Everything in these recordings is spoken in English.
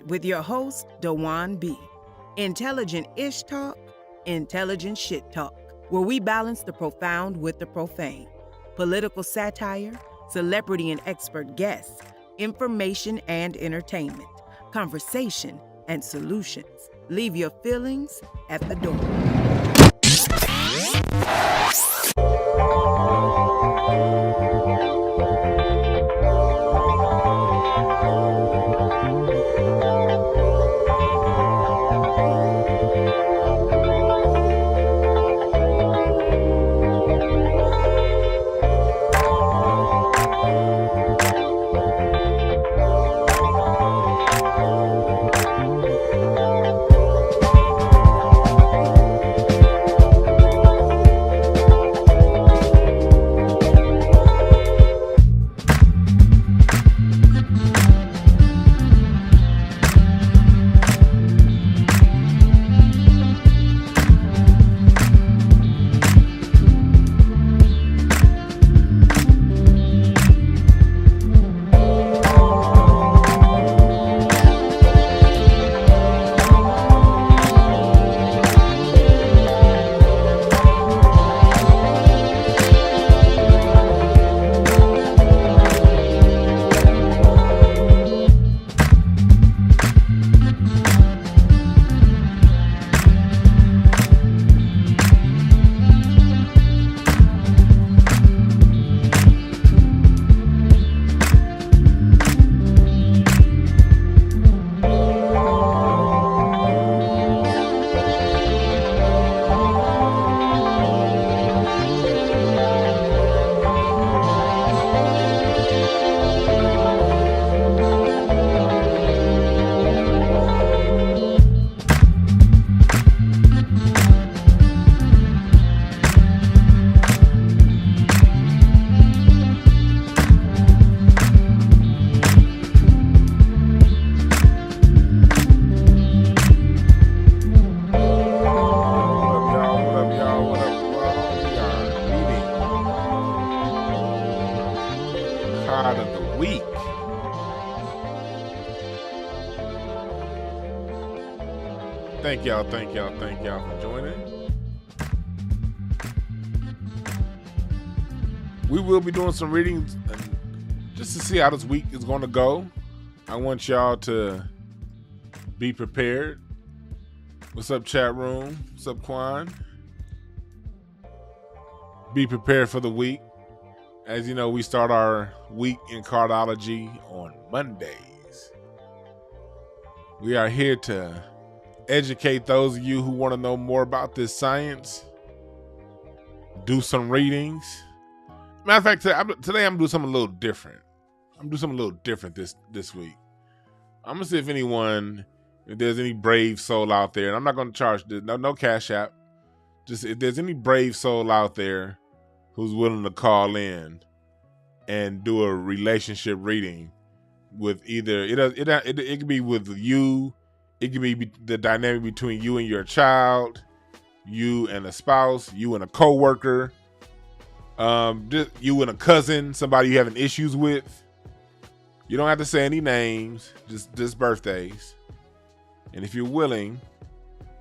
with your host, Dwan B. Intelligent-ish talk, intelligent shit talk, where we balance the profound with the profane. Political satire, celebrity and expert guests, information and entertainment, conversation and solutions. Leave your feelings at the door. Thank y'all for joining. We will be doing some readings just to see how this week is going to go. I want y'all to be prepared. What's up, chat room? What's up, Quan? Be prepared for the week. As you know, we start our week in cardology on Mondays. We are here to educate those of you who want to know more about this science. Do some readings. Matter of fact, today I'm doing something a little different. This week. I'm gonna see if there's any brave soul out there, and I'm not gonna charge no cash app. Just if there's any brave soul out there who's willing to call in and do a relationship reading with either it could be with you. It can be the dynamic between you and your child, you and a spouse, you and a coworker, you and a cousin, somebody you're having issues with. You don't have to say any names, just birthdays. And if you're willing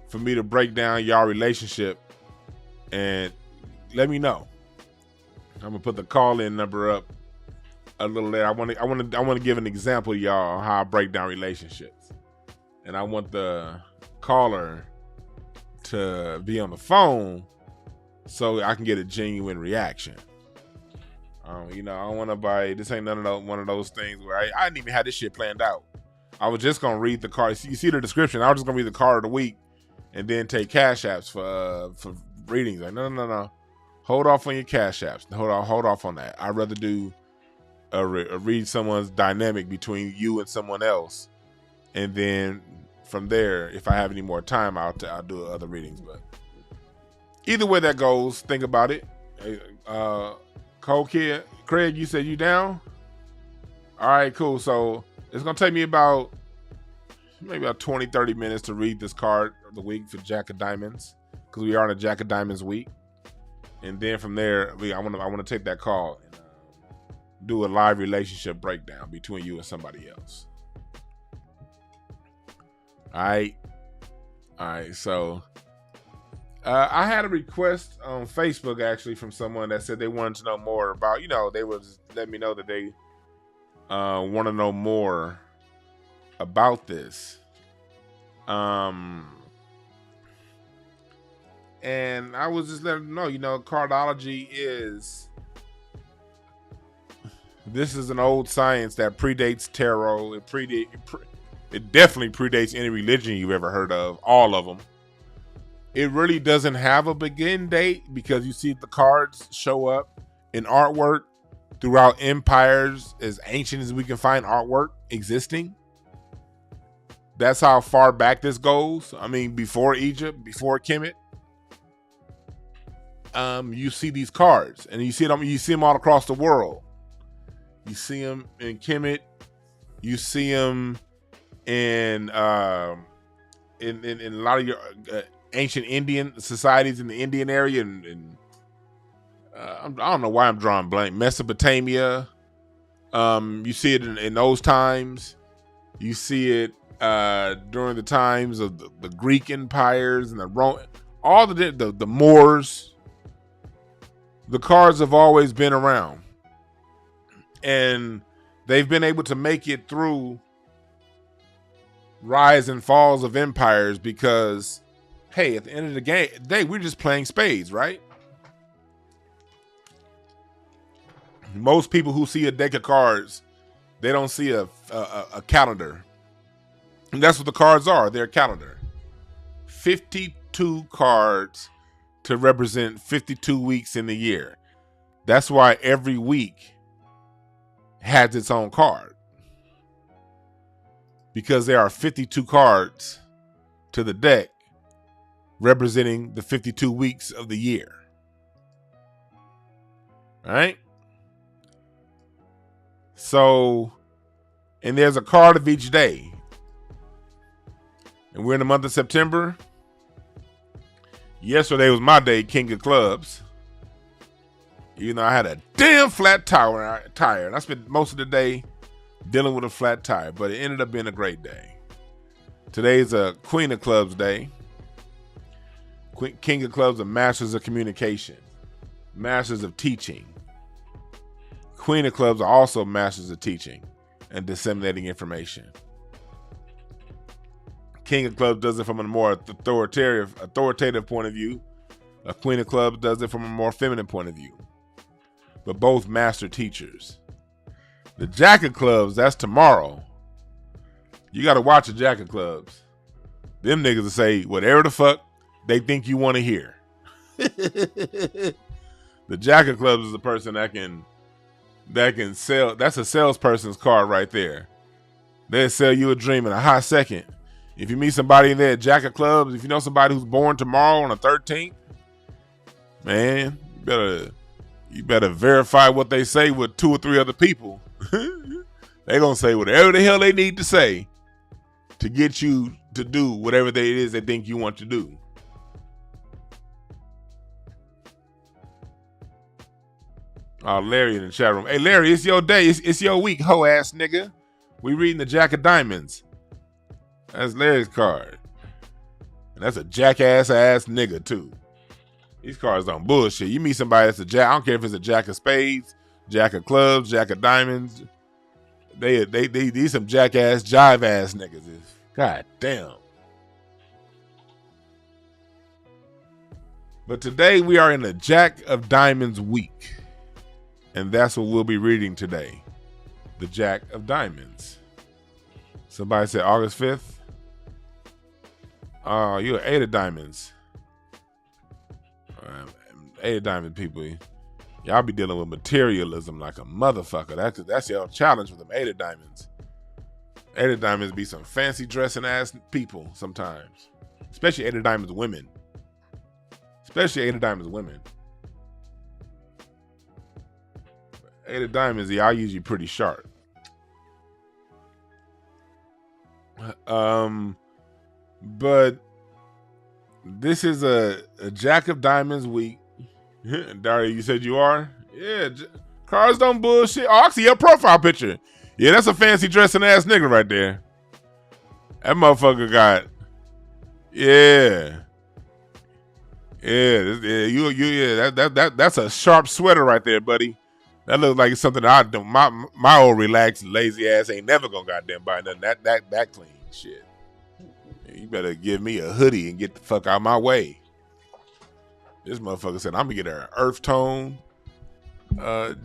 for me to break down y'all relationship, and let me know. I'm gonna put the call-in number up a little later. I want to give an example, y'all, how I break down relationships. And I want the caller to be on the phone so I can get a genuine reaction. I don't want to this ain't one of those things where I didn't even have this shit planned out. I was just going to read the card. You see the description. I was just going to read the card of the week and then take cash apps for readings. Like, no. Hold off on your cash apps. Hold off on that. I'd rather do read someone's dynamic between you and someone else. And then from there, if I have any more time, I'll do other readings. But either way that goes, think about it. Cold Kid, Craig, you said you down? All right, cool. So it's going to take me maybe about 20, 30 minutes to read this card of the week for Jack of Diamonds, because we are in a Jack of Diamonds week. And then from there, I want to take that call and do a live relationship breakdown between you and somebody else. All right. So I had a request on Facebook actually from someone that said they wanted to know more about, they was letting me know that they want to know more about this. And I was just letting them know, cardology this is an old science that predates tarot. It definitely predates any religion you've ever heard of, all of them. It really doesn't have a begin date because you see the cards show up in artwork throughout empires as ancient as we can find artwork existing. That's how far back this goes. I mean, before Egypt, before Kemet. You see these cards, and you see them all across the world. You see them in Kemet. You see them in a lot of your ancient Indian societies in the Indian area, and I don't know why I'm drawing blank. Mesopotamia. You see it in those times. You see it during the times of the Greek empires and the Roman, all the Moors. The cards have always been around, and they've been able to make it through rise and falls of empires because, hey, at the end of the day, we're just playing spades, right? Most people who see a deck of cards, they don't see a calendar. And that's what the cards are. They're a calendar. 52 cards to represent 52 weeks in the year. That's why every week has its own card. Because there are 52 cards to the deck representing the 52 weeks of the year. All right? So, and there's a card of each day. And we're in the month of September. Yesterday was my day, King of Clubs. I had a damn flat tire, and I spent most of the day dealing with a flat tire, but it ended up being a great day. Today's a Queen of Clubs day. King of Clubs are masters of communication, masters of teaching. Queen of Clubs are also masters of teaching and disseminating information. King of Clubs does it from a more authoritative point of view. A Queen of Clubs does it from a more feminine point of view. But both master teachers. The Jack of Clubs, that's tomorrow. You got to watch the Jack of Clubs. Them niggas will say whatever the fuck they think you want to hear. The Jack of Clubs is the person that can sell. That's a salesperson's card right there. They'll sell you a dream in a hot second. If you meet somebody in there at Jack of Clubs, if you know somebody who's born tomorrow on the 13th, man, you better verify what they say with 2 or 3 other people. They're going to say whatever the hell they need to say to get you to do whatever it is they think you want to do. Oh, Larry in the chat room. Hey, Larry, it's your day. It's your week, hoe ass nigga. We reading the Jack of Diamonds. That's Larry's card. And that's a jackass ass nigga, too. These cards don't bullshit. You meet somebody that's a jack. I don't care if it's a Jack of Spades, Jack of Clubs, Jack of Diamonds. These some jackass, jive ass niggas. God damn. But today we are in the Jack of Diamonds week. And that's what we'll be reading today. The Jack of Diamonds. Somebody said August 5th. Oh, you're 8 of Diamonds. 8 of Diamonds people. Y'all be dealing with materialism like a motherfucker. That's your challenge with them 8 of Diamonds. 8 of Diamonds be some fancy dressing ass people sometimes. Especially 8 of Diamonds women. 8 of Diamonds, y'all usually pretty sharp. But this is a Jack of Diamonds week. Daria, you said you are? Yeah, cards don't bullshit. Oh, I see your profile picture. Yeah, that's a fancy dressing ass nigga right there. That motherfucker got, yeah. Yeah, that's a sharp sweater right there, buddy. That looks like something I don't. My old relaxed lazy ass ain't never gonna goddamn buy nothing that clean shit. You better give me a hoodie and get the fuck out of my way. This motherfucker said I'm gonna get her an earth tone,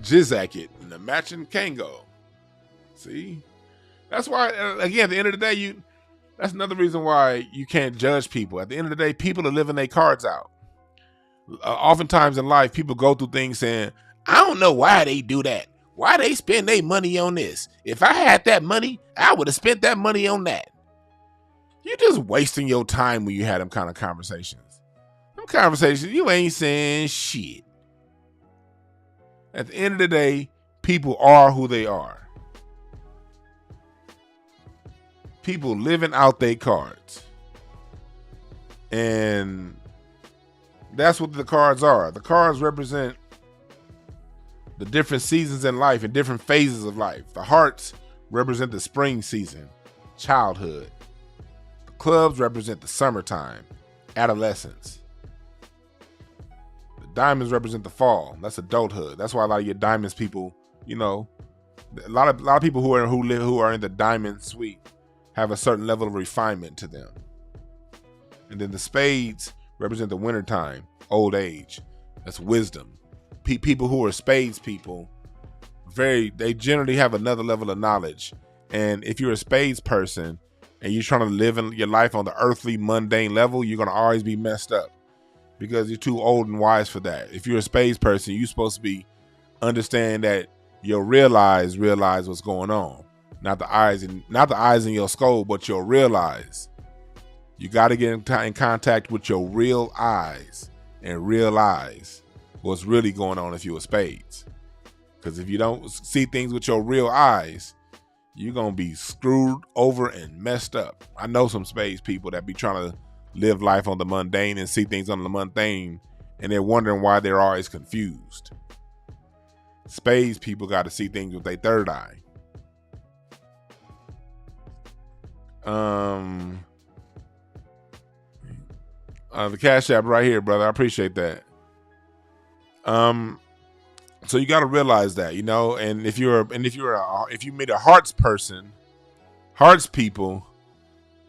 jacket and a matching Kango. See, that's why. Again, at the end of the day, that's another reason why you can't judge people. At the end of the day, people are living their cards out. Oftentimes in life, people go through things saying, I don't know why they do that. Why they spend their money on this? If I had that money, I would have spent that money on that. You're just wasting your time when you had them kind of conversations. Them conversations, you ain't saying shit. At the end of the day, people are who they are. People living out their cards. And that's what the cards are. The cards represent the different seasons in life and different phases of life. The hearts represent the spring season, childhood. The clubs represent the summertime, adolescence. The diamonds represent the fall. That's adulthood. That's why a lot of your diamonds people, a lot of people who are in the diamond suite have a certain level of refinement to them. And then the spades represent the wintertime, old age. That's wisdom. People who are spades people, they generally have another level of knowledge. And if you're a spades person and you're trying to live in your life on the earthly, mundane level, you're going to always be messed up because you're too old and wise for that. If you're a spades person, you're supposed to be understand that you'll realize what's going on. Not the eyes in your skull, but you'll realize. You got to get in contact with your real eyes and realize what's really going on if you're a spades. Because if you don't see things with your real eyes, you're going to be screwed over and messed up. I know some spades people that be trying to live life on the mundane and see things on the mundane, and they're wondering why they're always confused. Spades people got to see things with their third eye. The Cash App right here, brother. I appreciate that. So you got to realize that, and if you meet a hearts person, hearts people,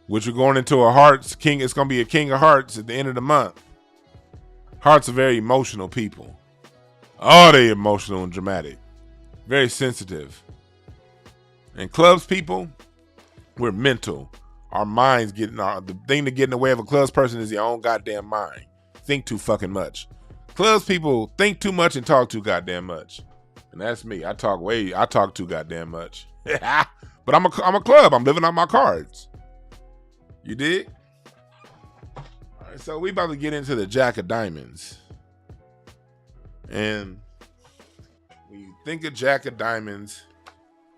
which are going into a hearts king, it's going to be a king of hearts at the end of the month. Hearts are very emotional people. Oh, they emotional and dramatic, very sensitive. And clubs people, we're mental. Our minds the thing to get in the way of a clubs person is your own goddamn mind. Think too fucking much. Clubs people think too much and talk too goddamn much. And that's me. I talk too goddamn much. But I'm a club. I'm living on my cards. You dig? All right, so we about to get into the Jack of Diamonds. And when you think of Jack of Diamonds,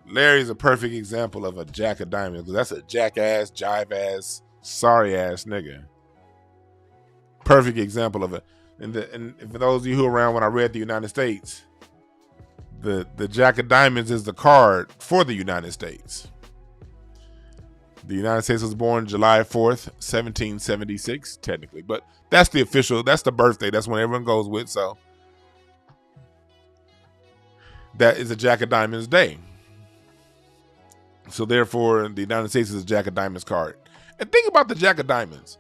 Larry's a perfect example of a Jack of Diamonds, because that's a jackass, jive-ass, sorry-ass nigga. Perfect example of it. And for those of you who were around when I read the United States, the Jack of Diamonds is the card for the United States. The United States was born July 4th, 1776, technically. But that's the birthday. That's when everyone goes with. So that is a Jack of Diamonds day. So therefore, the United States is a Jack of Diamonds card. And think about the Jack of Diamonds.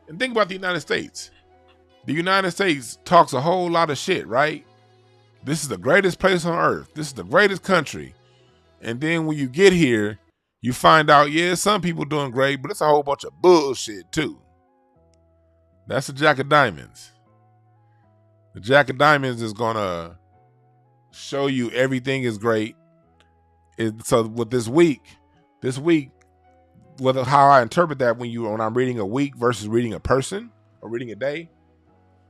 And think about the United States. The United States talks a whole lot of shit, right? This is the greatest place on earth. This is the greatest country. And then when you get here, you find out, yeah, some people doing great, but it's a whole bunch of bullshit too. That's the Jack of Diamonds. The Jack of Diamonds is going to show you everything is great. So with this week, how I interpret that when I'm reading a week versus reading a person or reading a day,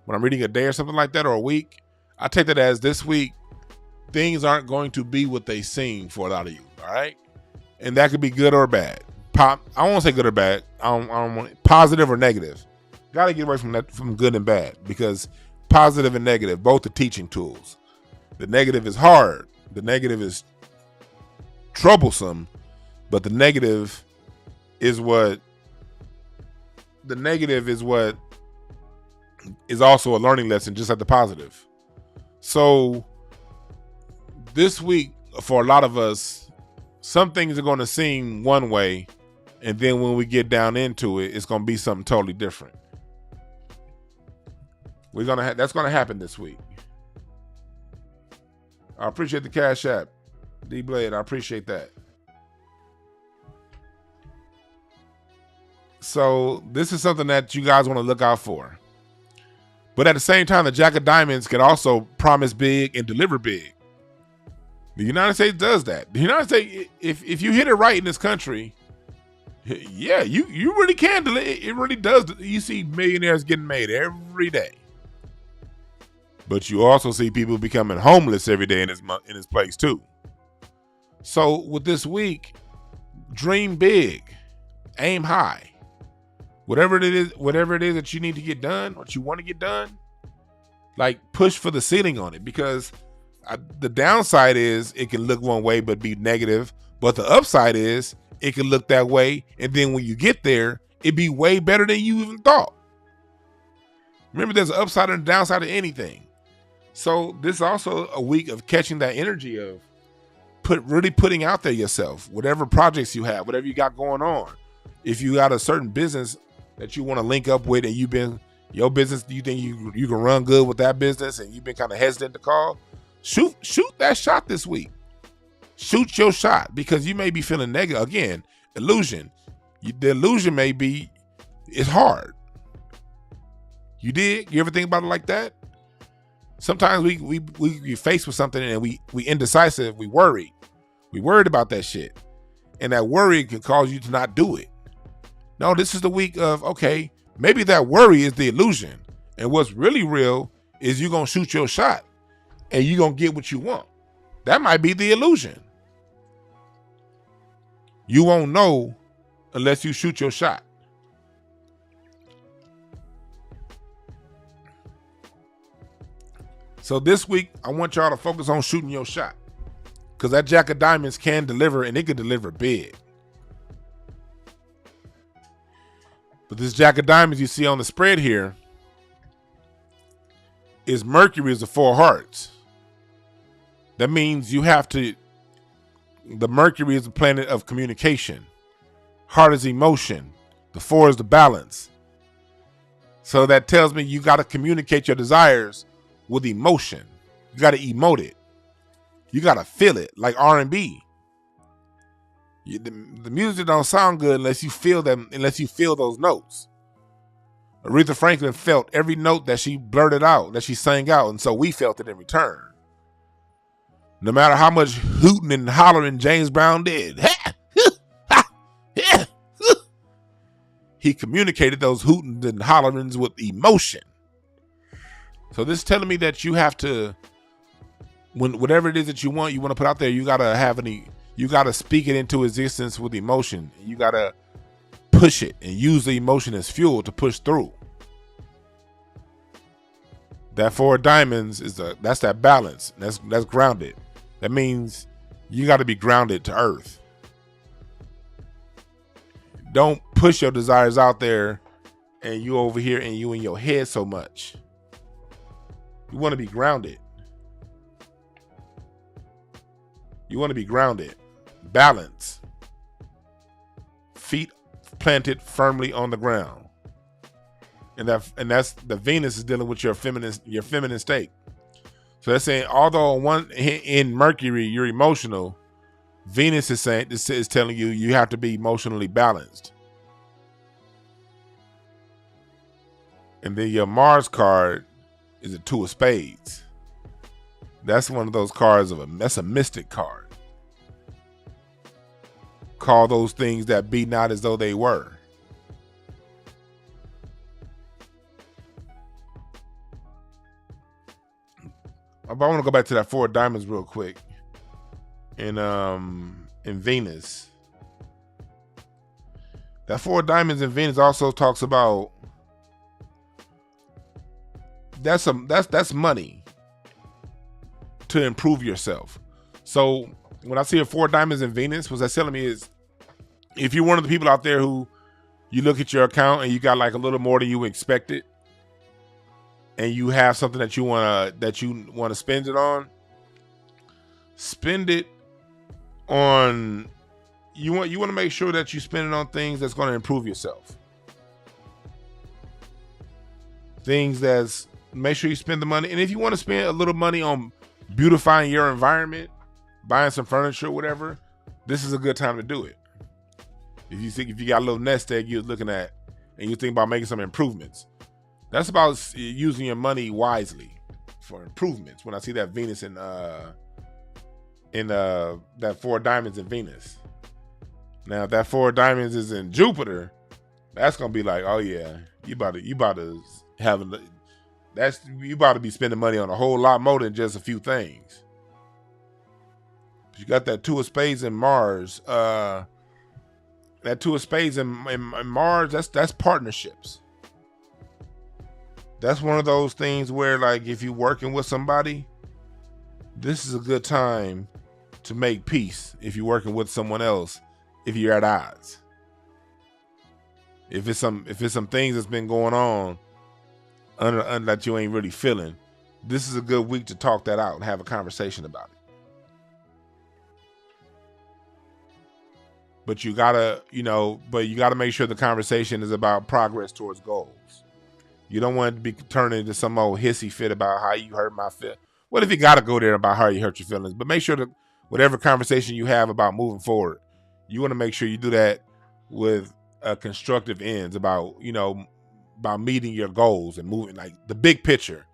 when I'm reading a day or something like that, or a week, I take that as this week, things aren't going to be what they seem for a lot of you. All right. And that could be good or bad. I won't say good or bad. I don't want positive or negative. Got to get away from that, from good and bad, because positive and negative, both are teaching tools. The negative is hard. The negative is troublesome, but the negative is what the negative is what is also a learning lesson, just like the positive. So this week, for a lot of us, some things are going to seem one way, and then when we get down into it, it's going to be something totally different. That's going to happen this week. I appreciate the Cash App, D Blade. I appreciate that. So this is something that you guys want to look out for. But at the same time, the Jack of Diamonds can also promise big and deliver big. The United States does that. The United States, if you hit it right in this country, yeah, you really can. It really does. You see millionaires getting made every day. But you also see people becoming homeless every day in this place too. So with this week, dream big, aim high. Whatever it is that you need to get done, what you want to get done, like push for the ceiling on it, because the downside is it can look one way but be negative, but the upside is it can look that way, and then when you get there, it'd be way better than you even thought. Remember, there's an upside and a downside to anything. So this is also a week of catching that energy of really putting out there yourself, whatever projects you have, whatever you got going on. If you got a certain business that you want to link up with, and your business, you think you can run good with that business, and you've been kind of hesitant to call, shoot that shot this week. Shoot your shot, because you may be feeling negative. Again, illusion. The illusion may be it's hard. You ever think about it like that? Sometimes we faced with something and we indecisive, we worried about that shit, and that worry can cause you to not do it. No, this is the week of, okay, maybe that worry is the illusion, and what's really real is you're gonna shoot your shot and you're gonna get what you want. That might be the illusion. You won't know unless you shoot your shot. So this week, I want y'all to focus on shooting your shot, because that Jack of Diamonds can deliver, and it can deliver big. But this Jack of Diamonds you see on the spread here is Mercury is the 4 hearts. That means the Mercury is the planet of communication. Heart is emotion. The 4 is the balance. So that tells me you got to communicate your desires with emotion. You got to emote it. You got to feel it, like R&B. The music don't sound good unless you feel them, unless you feel those notes. Aretha Franklin felt every note that she blurted out, that she sang out, and so we felt it in return. No matter how much hooting and hollering James Brown did, he communicated those hootings and hollerings with emotion. So this is telling me that you have to, whatever it is that you want to put out there, you gotta speak it into existence with emotion. You gotta push it and use the emotion as fuel to push through. That 4 of diamonds that's that balance. That's grounded. That means you got to be grounded to earth. Don't push your desires out there and you over here and you in your head so much. You want to be grounded. You want to be grounded. Balance. Feet planted firmly on the ground. And that's the Venus is dealing with your feminine state. So that's saying, although in Mercury you're emotional, Venus is telling you have to be emotionally balanced. And then your Mars card is a 2 of spades. That's one of those cards that's a mystic card. Call those things that be not as though they were. I want to go back to that 4 of diamonds real quick. In Venus. That 4 of diamonds in Venus also talks about that's money to improve yourself. So when I see a 4 of diamonds in Venus, what that's telling me is If you're one of the people out there who you look at your account and you got like a little more than you expected, and you have something that you wanna spend it on, spend it on. You want to make sure that you spend it on things that's going to improve yourself. Make sure you spend the money. And if you want to spend a little money on beautifying your environment, buying some furniture or whatever, this is a good time to do it. If you got a little nest egg you're looking at and you think about making some improvements, that's about using your money wisely for improvements. When I see that Venus in that 4 diamonds in Venus. Now, if that 4 diamonds is in Jupiter, that's gonna be like, oh yeah, you about to be spending money on a whole lot more than just a few things. But you got that 2 of spades in Mars. That 2 of spades in Mars, that's partnerships. That's one of those things where, like, if you're working with somebody, this is a good time to make peace. If you're working with someone else, if you're at odds, if it's some things that's been going on under that you ain't really feeling, this is a good week to talk that out and have a conversation about it. But you gotta make sure the conversation is about progress towards goals. You don't want it to be turning into some old hissy fit about how you hurt my feelings. What if you gotta go there about how you hurt your feelings? But make sure that whatever conversation you have about moving forward, you want to make sure you do that with a constructive ends about meeting your goals and moving, like the big picture.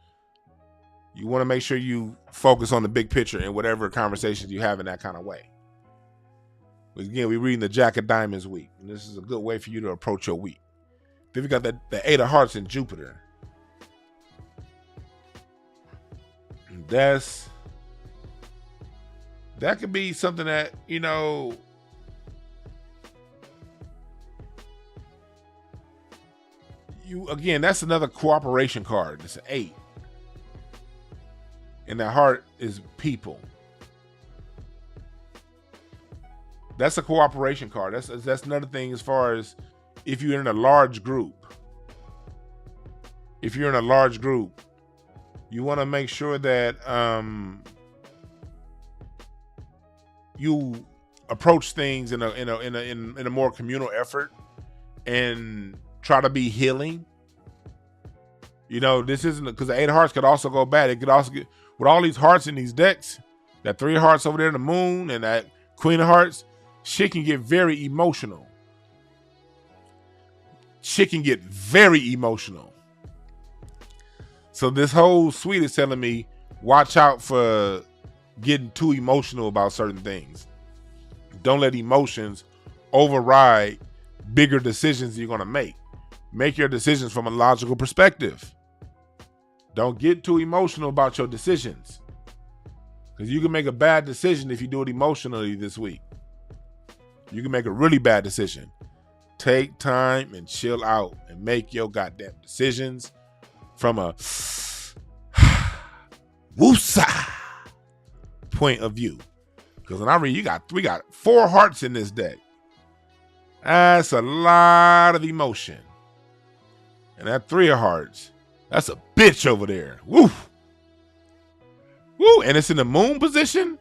You want to make sure you focus on the big picture in whatever conversations you have in that kind of way. Again, we're reading the Jack of Diamonds week, and this is a good way for you to approach your week. Then we got the 8 of Hearts in Jupiter. That could be something that, that's another cooperation card. It's an 8. And that heart is people. That's a cooperation card. That's another thing as far as if you're in a large group. If you're in a large group, you want to make sure that you approach things in a more communal effort and try to be healing. This isn't because the 8 of Hearts could also go bad. It could also get, with all these hearts in these decks, that 3 of Hearts over there in the moon and that Queen of Hearts, shit can get very emotional. So this whole suite is telling me, watch out for getting too emotional about certain things. Don't let emotions override bigger decisions you're going to make. Make your decisions from a logical perspective. Don't get too emotional about your decisions, because you can make a bad decision if you do it emotionally this week. You can make a really bad decision. Take time and chill out and make your goddamn decisions from a woosah point of view. Because when I read, we got 4 hearts in this deck. That's a lot of emotion. And that 3 of Hearts, that's a bitch over there. Woo! Woo! And it's in the moon position.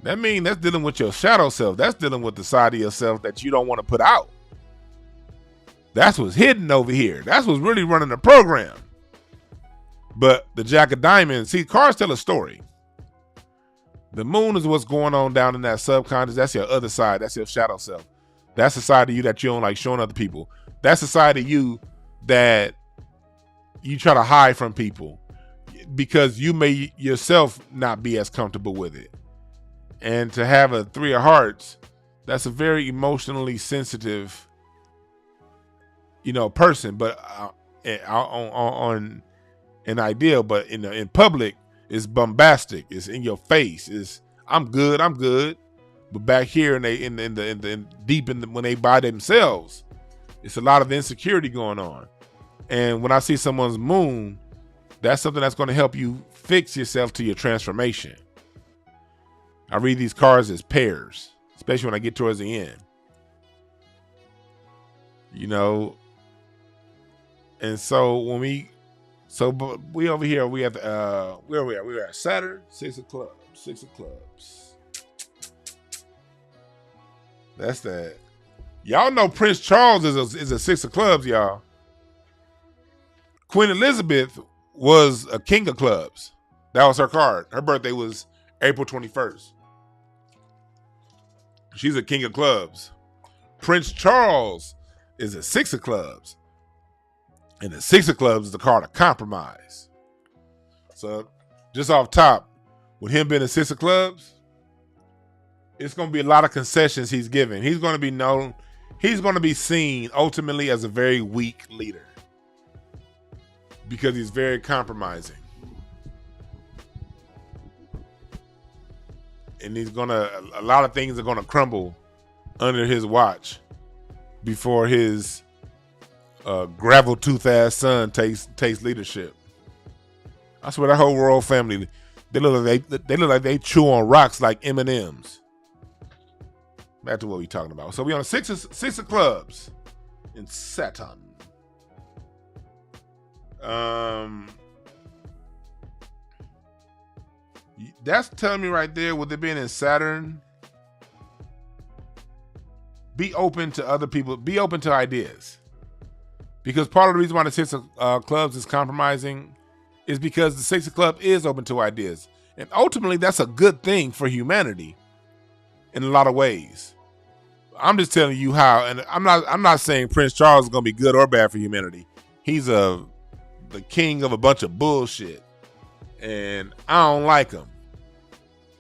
That means that's dealing with your shadow self. That's dealing with the side of yourself that you don't want to put out. That's what's hidden over here. That's what's really running the program. But the Jack of Diamonds, see, cards tell a story. The moon is what's going on down in that subconscious. That's your other side. That's your shadow self. That's the side of you that you don't like showing other people. That's the side of you that you try to hide from people because you may yourself not be as comfortable with it. And to have a 3 of Hearts, that's a very emotionally sensitive, person. But on an ideal, but in public, it's bombastic. It's in your face. It's I'm good. But back here, when they by themselves, it's a lot of insecurity going on. And when I see someone's moon, that's something that's going to help you fix yourself to your transformation. I read these cards as pairs, especially when I get towards the end. You know, and so when we over here, we have where we at? We're at Saturn, Six of Clubs. That's that. Y'all know Prince Charles is a Six of Clubs, y'all. Queen Elizabeth was a King of Clubs. That was her card. Her birthday was April 21st. She's a King of Clubs. Prince Charles is a Six of Clubs. And the Six of Clubs is the card of compromise. So just off top, with him being a Six of Clubs, it's going to be a lot of concessions he's giving. He's going to be seen ultimately as a very weak leader because he's very compromising. And a lot of things are going to crumble under his watch before his gravel-toothed ass son takes leadership. I swear that whole royal family, they look like they chew on rocks like M&Ms. Back to what we talking about. So we on six of clubs in Saturn. That's telling me right there, with it being in Saturn, be open to other people, be open to ideas. Because part of the reason why the Six of Clubs is compromising is because the Six of Clubs is open to ideas. And ultimately, that's a good thing for humanity in a lot of ways. I'm just telling you how, and I'm not saying Prince Charles is going to be good or bad for humanity. He's the king of a bunch of bullshit. And I don't like him.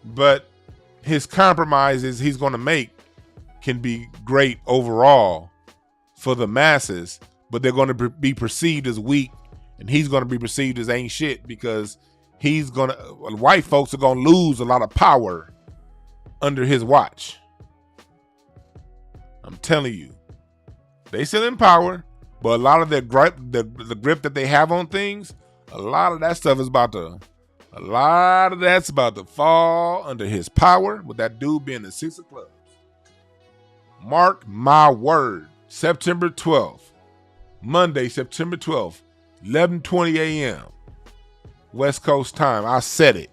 But his compromises he's going to make can be great overall for the masses, but they're going to be perceived as weak, and he's going to be perceived as ain't shit because white folks are going to lose a lot of power under his watch. I'm telling you, they still in power, but a lot of their the grip that they have on things, a lot of that stuff is about to fall under his power, with that dude being the Six of Clubs. Mark my word. September 12th. Monday, September 12th, 11:20 a.m. West Coast time. I said it.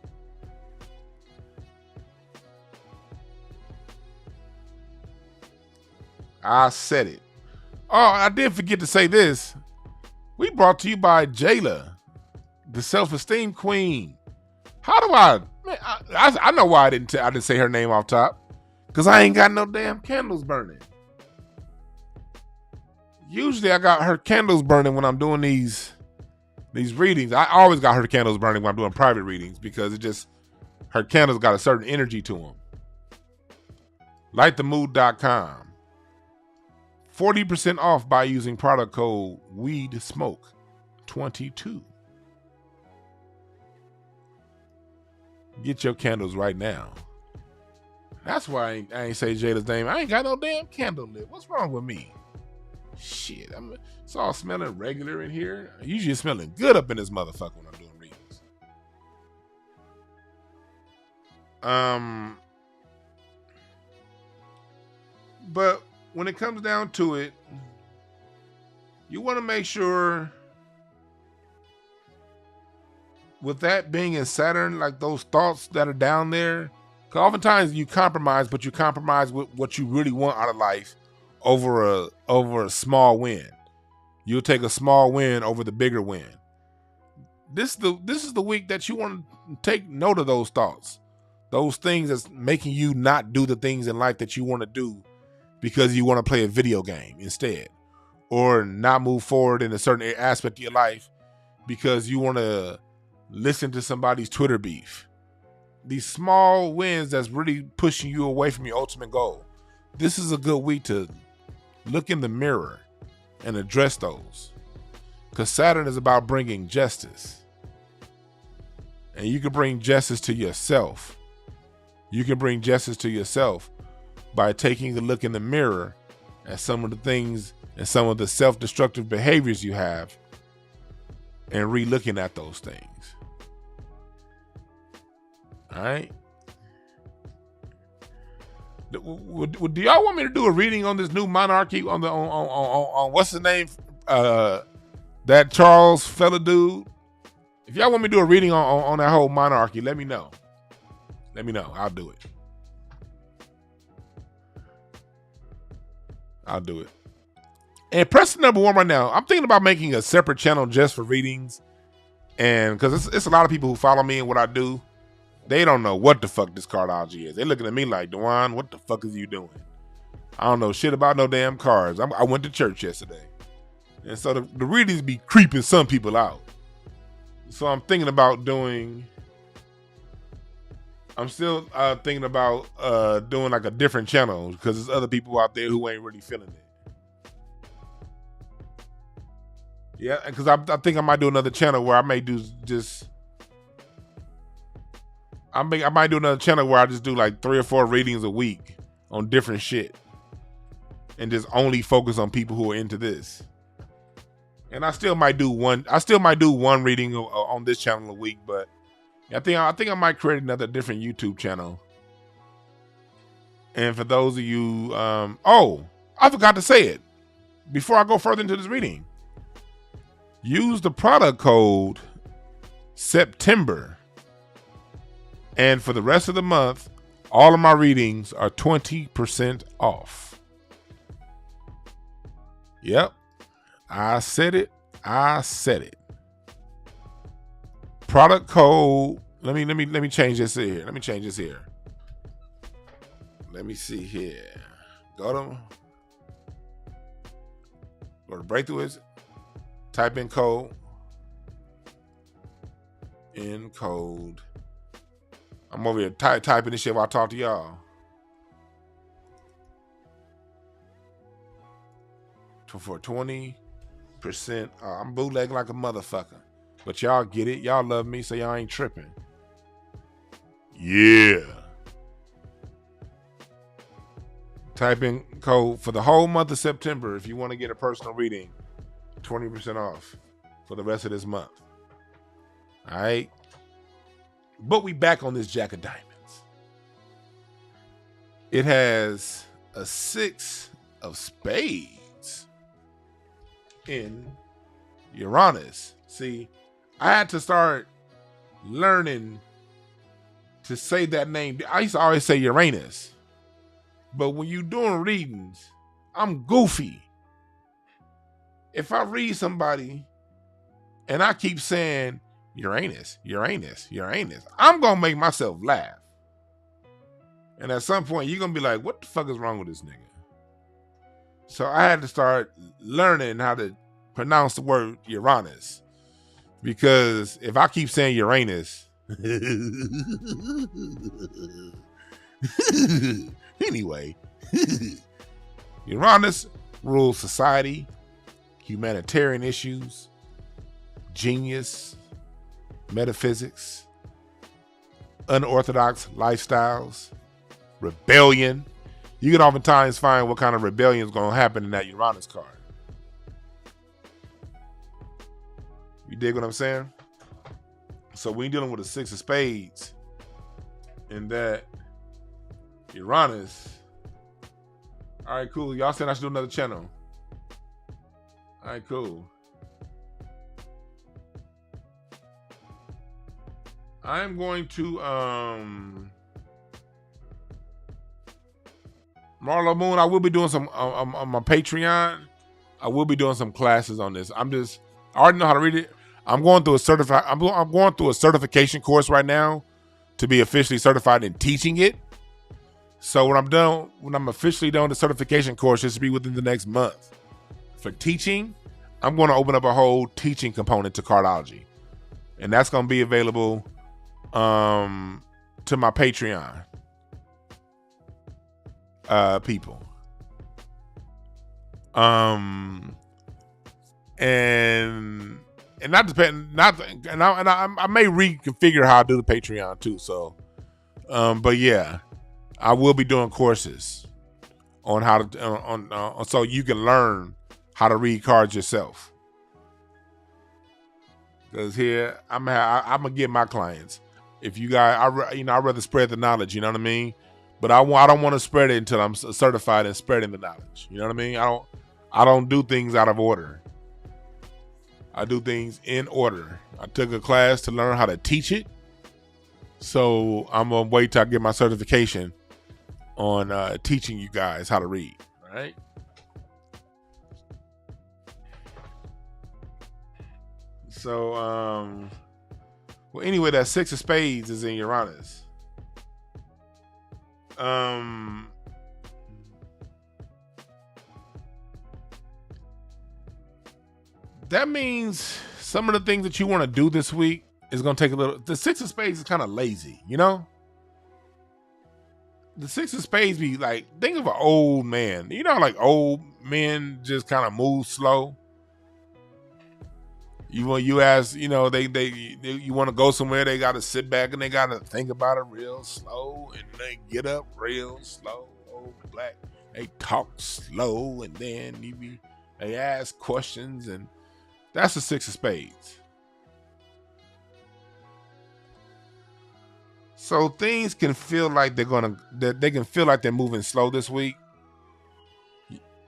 I said it. Oh, I did forget to say this. We brought to you by Jayla, the self-esteem queen. How do I know why I didn't say her name off top. Because I ain't got no damn candles burning. Usually I got her candles burning when I'm doing these readings. I always got her candles burning when I'm doing private readings because her candles got a certain energy to them. Lightthemood.com. 40% off by using product code WEEDSMOKE22. Get your candles right now. That's why I ain't say Jada's name. I ain't got no damn candle lit. What's wrong with me? Shit, it's all smelling regular in here. I usually smelling good up in this motherfucker when I'm doing readings. But when it comes down to it, you want to make sure, with that being in Saturn, like those thoughts that are down there, because oftentimes you compromise, but you compromise with what you really want out of life over a small win. You'll take a small win over the bigger win. This is the week that you want to take note of those thoughts, those things that's making you not do the things in life that you want to do because you want to play a video game instead, or not move forward in a certain aspect of your life because you want to listen to somebody's Twitter beef. These small wins that's really pushing you away from your ultimate goal. This is a good week to look in the mirror and address those, because Saturn is about bringing justice, and you can bring justice to yourself. You can bring justice to yourself by taking a look in the mirror at some of the things and some of the self-destructive behaviors you have and re-looking at those things. All right. Do y'all want me to do a reading on this new monarchy on the on what's the name? That Charles fella dude. If y'all want me to do a reading on that whole monarchy, let me know. Let me know. I'll do it. I'll do it. And press number 1 right now. I'm thinking about making a separate channel just for readings. And because it's a lot of people who follow me and what I do. They don't know what the fuck this cardology is. They looking at me like, Dwan, what the fuck is you doing? I don't know shit about no damn cards. I went to church yesterday. And so the readings be creeping some people out. So I'm thinking about doing... I'm still thinking about doing like a different channel because there's other people out there who ain't really feeling it. Yeah, because I think I might do another channel where I may do just... I might do another channel where I just do like 3 or 4 readings a week on different shit. And just only focus on people who are into this. And I still might do one reading on this channel a week, but I think I might create another different YouTube channel. And for those of you, I forgot to say it before I go further into this reading. Use the product code September. And for the rest of the month, all of my readings are 20% off. Yep. I said it. Product code. Let me change this here. Let me see here. Go to Breakthroughs. Type in code. I'm over here typing this shit while I talk to y'all. For 20%. I'm bootlegging like a motherfucker. But y'all get it. Y'all love me, so y'all ain't tripping. Yeah. Type in code for the whole month of September if you want to get a personal reading. 20% off for the rest of this month. All right. But we back on this Jack of Diamonds. It has a 6 of spades in Uranus. See, I had to start learning to say that name. I used to always say Uranus. But when you're doing readings, I'm goofy. If I read somebody and I keep saying Uranus, I'm going to make myself laugh. And at some point, you're going to be like, what the fuck is wrong with this nigga? So I had to start learning how to pronounce the word Uranus. Because if I keep saying Uranus, anyway, Uranus rules society, humanitarian issues, genius, metaphysics, unorthodox lifestyles, rebellion. You can oftentimes find what kind of rebellion is going to happen in that Uranus card. You dig what I'm saying? So we're dealing with a 6 of spades in that Uranus. All right, cool. Y'all said I should do another channel. All right, cool. I'm going to Marlo Moon. I will be doing some on my Patreon. I will be doing some classes on this. I already know how to read it. I'm going through a certification course right now to be officially certified in teaching it. So when I'm officially done the certification course, this will be within the next month. For teaching, I'm going to open up a whole teaching component to cardology, and that's going to be available to my Patreon people. And not depend, not and I may reconfigure how I do the Patreon too. So, but yeah, I will be doing courses on how to so you can learn how to read cards yourself. Because here I'm gonna get my clients. If you guys, I'd rather spread the knowledge. You know what I mean? But I don't want to spread it until I'm certified in spreading the knowledge. You know what I mean? I don't do things out of order. I do things in order. I took a class to learn how to teach it. So I'm going to wait till I get my certification on teaching you guys how to read. All right. So, well, anyway, that 6 of spades is in Uranus. That means some of the things that you want to do this week is going to take a little. The 6 of spades is kind of lazy, you know? The 6 of spades be like, think of an old man. You know, like old men just kind of move slow. You ask, you know, they you want to go somewhere, they got to sit back and they got to think about it real slow, and they get up real slow. Old black, they talk slow, and then they ask questions, and that's the 6 of spades. So things can feel like they can feel like they're moving slow this week.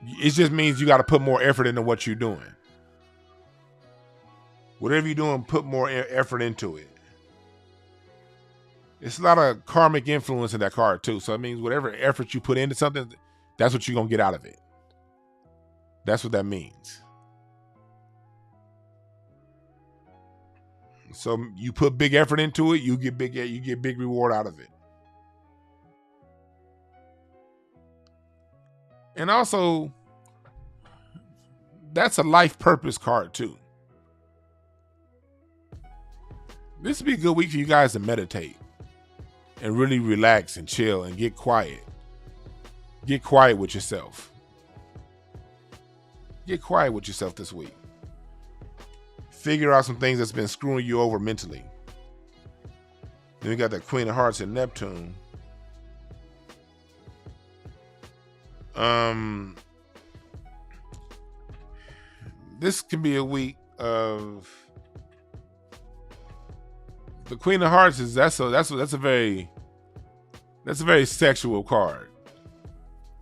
It just means you got to put more effort into what you're doing. Whatever you're doing, put more effort into it. It's a lot of karmic influence in that card too. So it means whatever effort you put into something, that's what you're going to get out of it. That's what that means. So you put big effort into it, you get big reward out of it. And also, that's a life purpose card too. This would be a good week for you guys to meditate and really relax and chill and get quiet. Get quiet with yourself. Get quiet with yourself this week. Figure out some things that's been screwing you over mentally. Then we got the Queen of Hearts and Neptune. This could be a week of the Queen of Hearts. That's a very sexual card.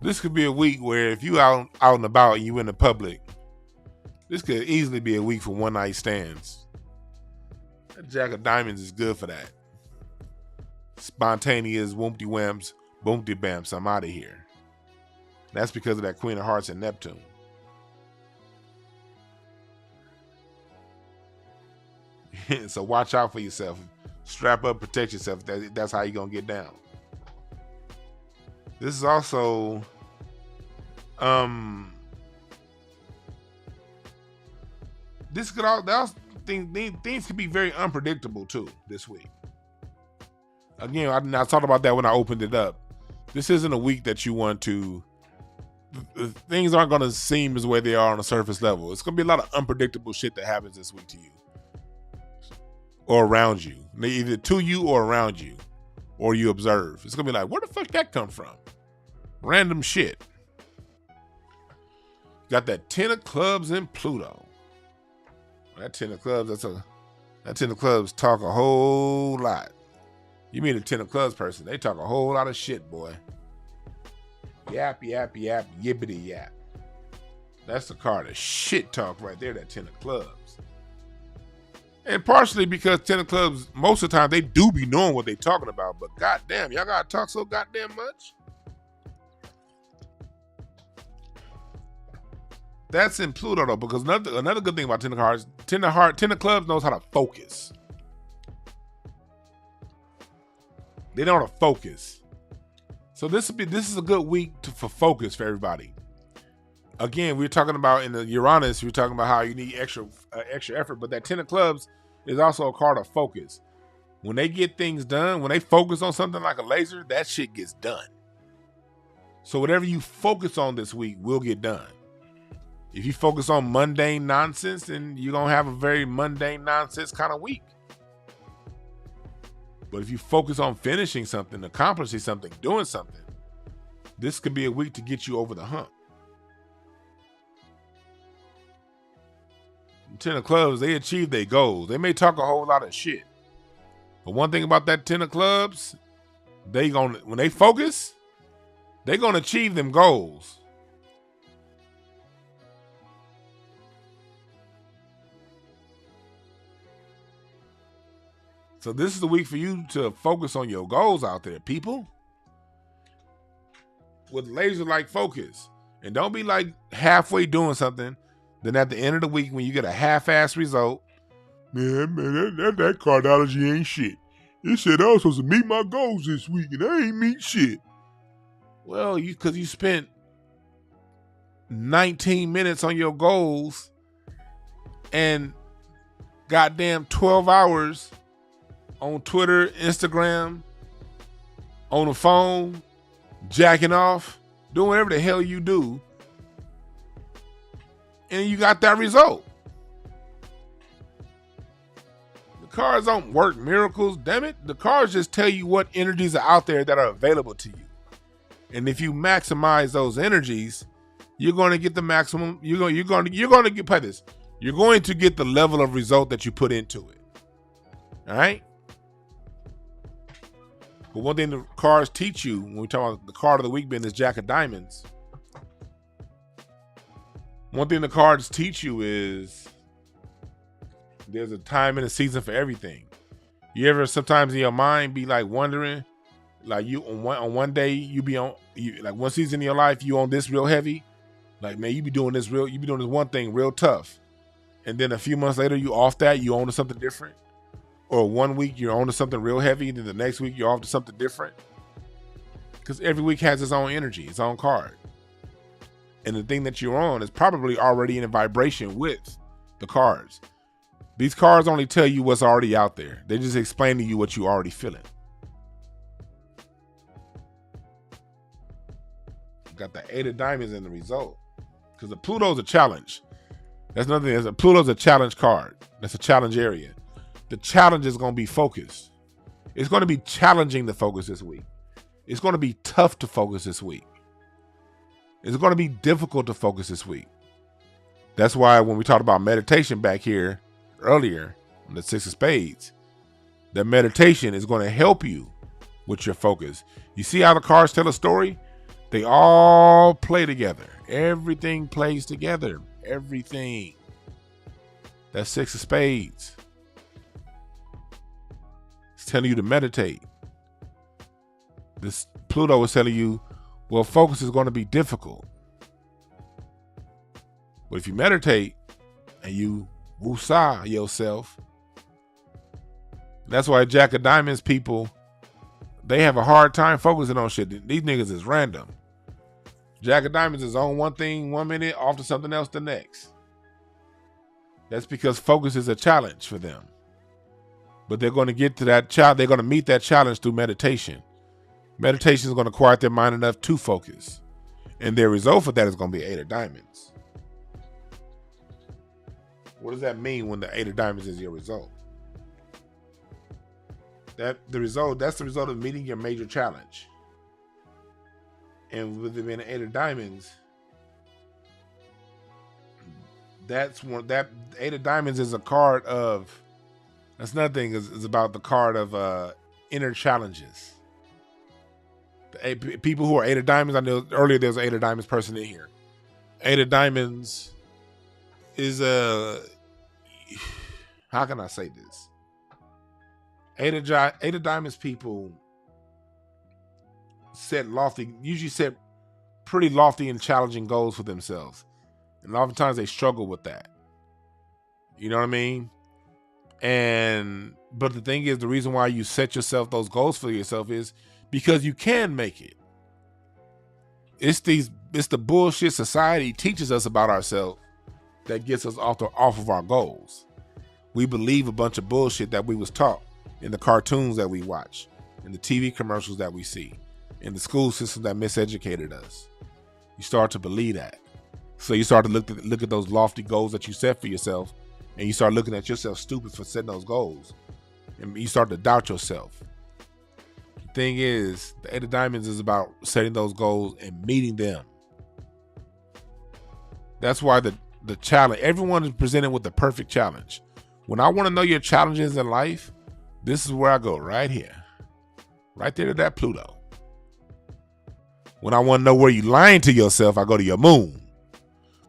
This could be a week where if you out and about and you in the public, this could easily be a week for one night stands. That Jack of Diamonds is good for that. Spontaneous woompty whams, boomty bams. I'm out of here. That's because of that Queen of Hearts and Neptune. So watch out for yourself. Strap up, protect yourself. That's how you're going to get down. This is also this could all things could be very unpredictable too this week. Again, I talked about that when I opened it up. This isn't a week that you want to. Things aren't going to seem as way they are on a surface level. It's going to be a lot of unpredictable shit that happens this week to you or around you, either to you or around you, or you observe. It's going to be like, where the fuck that come from? Random shit. Got that 10 of clubs in Pluto. That 10 of clubs, that 10 of clubs talk a whole lot. You meet a 10 of clubs person, they talk a whole lot of shit, boy. Yap, yap, yap, yippity yap. That's the card of shit talk right there, that 10 of clubs. And partially because 10 of clubs, most of the time, they do be knowing what they talking about, but goddamn, y'all gotta talk so goddamn much? That's in Pluto though, because another good thing about 10 of cards, 10 of clubs knows how to focus. They know how to focus. So this is a good week for focus for everybody. Again, we're talking about in the Uranus, we're talking about how you need extra effort, but that 10 of clubs is also a card of focus. When they get things done, when they focus on something like a laser, that shit gets done. So whatever you focus on this week will get done. If you focus on mundane nonsense, then you're going to have a very mundane nonsense kind of week. But if you focus on finishing something, accomplishing something, doing something, this could be a week to get you over the hump. 10 of clubs, they achieve their goals. They may talk a whole lot of shit. But one thing about that 10 of clubs, when they focus, they're going to achieve them goals. So this is the week for you to focus on your goals out there, people. With laser-like focus. And don't be like halfway doing something. Then at the end of the week, when you get a half-ass result, man, that cardiology ain't shit. It said I was supposed to meet my goals this week, and I ain't meet shit. Well, because you spent 19 minutes on your goals and goddamn 12 hours on Twitter, Instagram, on the phone, jacking off, doing whatever the hell you do, and you got that result. The cards don't work miracles, damn it. The cards just tell you what energies are out there that are available to you. And if you maximize those energies, you're going to get the maximum. You're going to get, play this. You're going to get the level of result that you put into it. All right. But one thing the cards teach you when we talk about the card of the week being this Jack of Diamonds, one thing the cards teach you is there's a time and a season for everything. You ever sometimes in your mind be like wondering, like you on one day you be on like one season in your life you on this real heavy, like man you be doing this one thing real tough, and then a few months later you off that, you on to something different. Or 1 week you're on to something real heavy, and then the next week you're off to something different. Because every week has its own energy, its own card. And the thing that you're on is probably already in a vibration with the cards. These cards only tell you what's already out there. They just explain to you what you're already feeling. Got the 8 of Diamonds in the result. Because the Pluto's a challenge. That's another thing. Pluto's a challenge card. That's a challenge area. The challenge is going to be focused. It's going to be challenging to focus this week. It's going to be tough to focus this week. It's going to be difficult to focus this week. That's why when we talked about meditation back here earlier on the 6 of Spades, that meditation is going to help you with your focus. You see how the cards tell a story? They all play together. Everything plays together. Everything. That's 6 of Spades. Telling you to meditate. This Pluto is telling you, well, focus is going to be difficult. But if you meditate and you woosah yourself, that's why Jack of Diamonds people, they have a hard time focusing on shit. These niggas is random. Jack of Diamonds is on one thing 1 minute, off to something else the next. That's because focus is a challenge for them. But they're going to get to that challenge. They're going to meet that challenge through meditation. Meditation is going to quiet their mind enough to focus. And their result for that is going to be 8 of Diamonds. What does that mean when the 8 of Diamonds is your result? That's the result of meeting your major challenge. And with it being an 8 of Diamonds, that 8 of Diamonds is a card of, that's another thing, is about the card of inner challenges. People who are 8 of Diamonds, I know earlier there was an 8 of Diamonds person in here. 8 of Diamonds is how can I say this? 8 of Diamonds people usually set pretty lofty and challenging goals for themselves. And oftentimes they struggle with that. You know what I mean? But the thing is, the reason why you set yourself those goals for yourself is because you can make it. It's the bullshit society teaches us about ourselves that gets us off of our goals. We believe a bunch of bullshit that we was taught in the cartoons that we watch, in the TV commercials that we see, in the school system that miseducated us. You start to believe that. So you start to look at those lofty goals that you set for yourself, and you start looking at yourself stupid for setting those goals. And you start to doubt yourself. The thing is, the 8 of Diamonds is about setting those goals and meeting them. That's why the challenge, everyone is presented with the perfect challenge. When I want to know your challenges in life, this is where I go, right here. Right there to that Pluto. When I want to know where you lying to yourself, I go to your moon.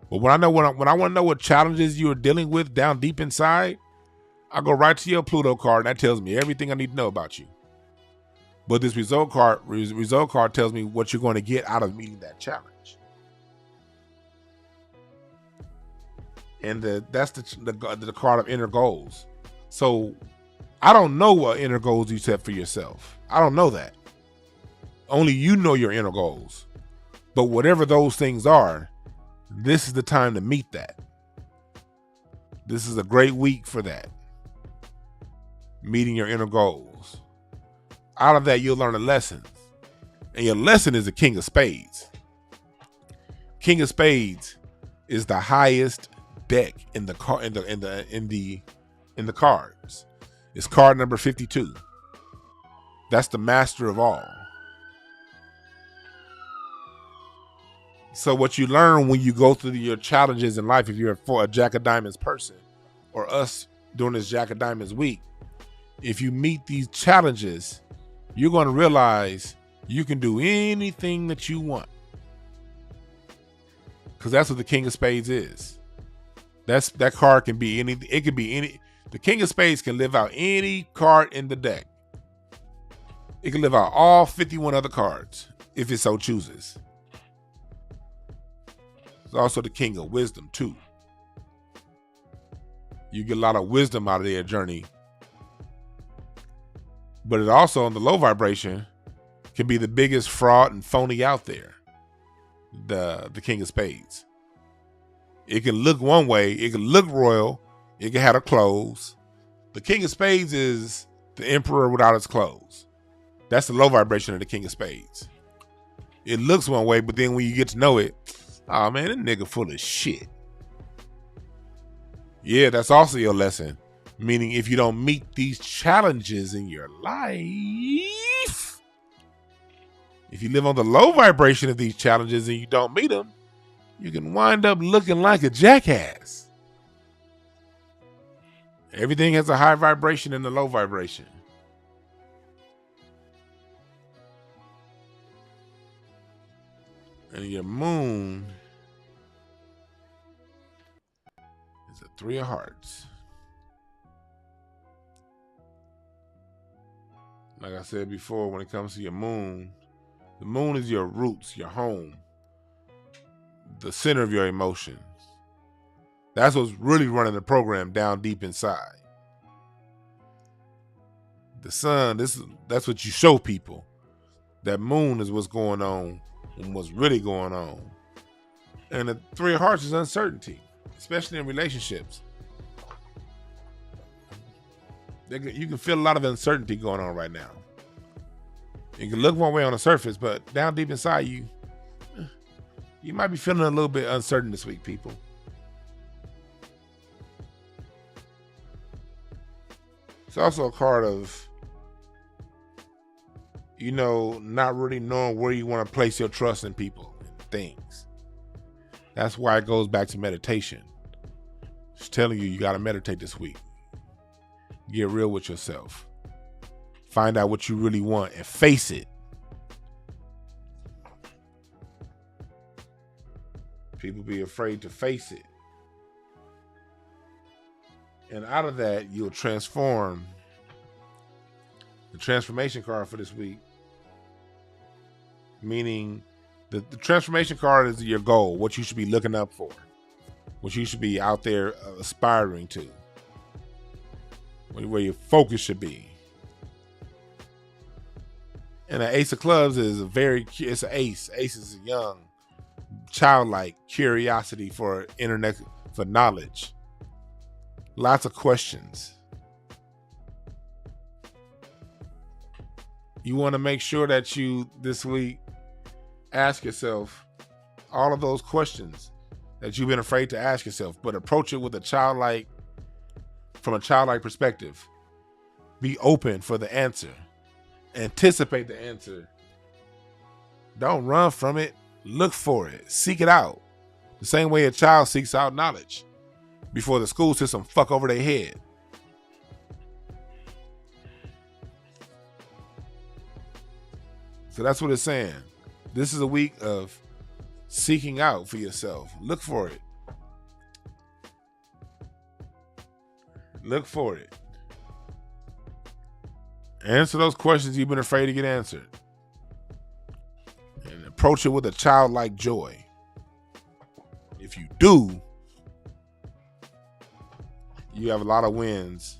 But when I want to know what challenges you are dealing with down deep inside, I go right to your Pluto card, and that tells me everything I need to know about you. But this result card tells me what you're going to get out of meeting that challenge. And that's the card of inner goals. So I don't know what inner goals you set for yourself. I don't know that. Only you know your inner goals. But whatever those things are, this is the time to meet that. This is a great week for that. Meeting your inner goals. Out of that, you'll learn a lesson. And your lesson is the King of Spades. King of Spades is the highest deck in the cards. It's card number 52. That's the master of all. So what you learn when you go through your challenges in life, if you're a Jack of Diamonds person, or us during this Jack of Diamonds week, if you meet these challenges, you're going to realize you can do anything that you want. Because that's what the King of Spades is. That card can be any. It can be any. The King of Spades can live out any card in the deck. It can live out all 51 other cards if it so chooses. It's also the King of Wisdom too. You get a lot of wisdom out of their journey. But it also, on the low vibration, can be the biggest fraud and phony out there. The King of Spades. It can look one way. It can look royal. It can have the clothes. The King of Spades is the emperor without his clothes. That's the low vibration of the King of Spades. It looks one way, but then when you get to know it, oh man, that nigga full of shit. Yeah, that's also your lesson. Meaning if you don't meet these challenges in your life, if you live on the low vibration of these challenges and you don't meet them, you can wind up looking like a jackass. Everything has a high vibration and a low vibration. And your moon is a 3 of Hearts. Like I said before, when it comes to your moon, the moon is your roots, your home, the center of your emotions. That's what's really running the program down deep inside. The sun, that's what you show people. That moon is what's going on and what's really going on. And the 3 of Hearts is uncertainty, especially in relationships. You can feel a lot of uncertainty going on right now. It can look one way on the surface, but down deep inside you might be feeling a little bit uncertain this week, people. It's also a card of, not really knowing where you want to place your trust in people and things. That's why it goes back to meditation. It's telling you got to meditate this week. Get real with yourself. Find out what you really want and face it. People be afraid to face it. And out of that, you'll transform. The transformation card for this week, meaning the transformation card is your goal, what you should be looking up for, what you should be out there aspiring to, where your focus should be. And an Ace of Clubs is it's an ace. Ace is a young, childlike curiosity for knowledge. Lots of questions. You want to make sure that you, this week, ask yourself all of those questions that you've been afraid to ask yourself, but approach it with from a childlike perspective. Be open for the answer. Anticipate the answer. Don't run from it. Look for it. Seek it out. The same way a child seeks out knowledge before the school system fuck over their head. So that's what it's saying. This is a week of seeking out for yourself. Look for it. Look for it. Answer those questions you've been afraid to get answered. And approach it with a childlike joy. If you do, you have a lot of wins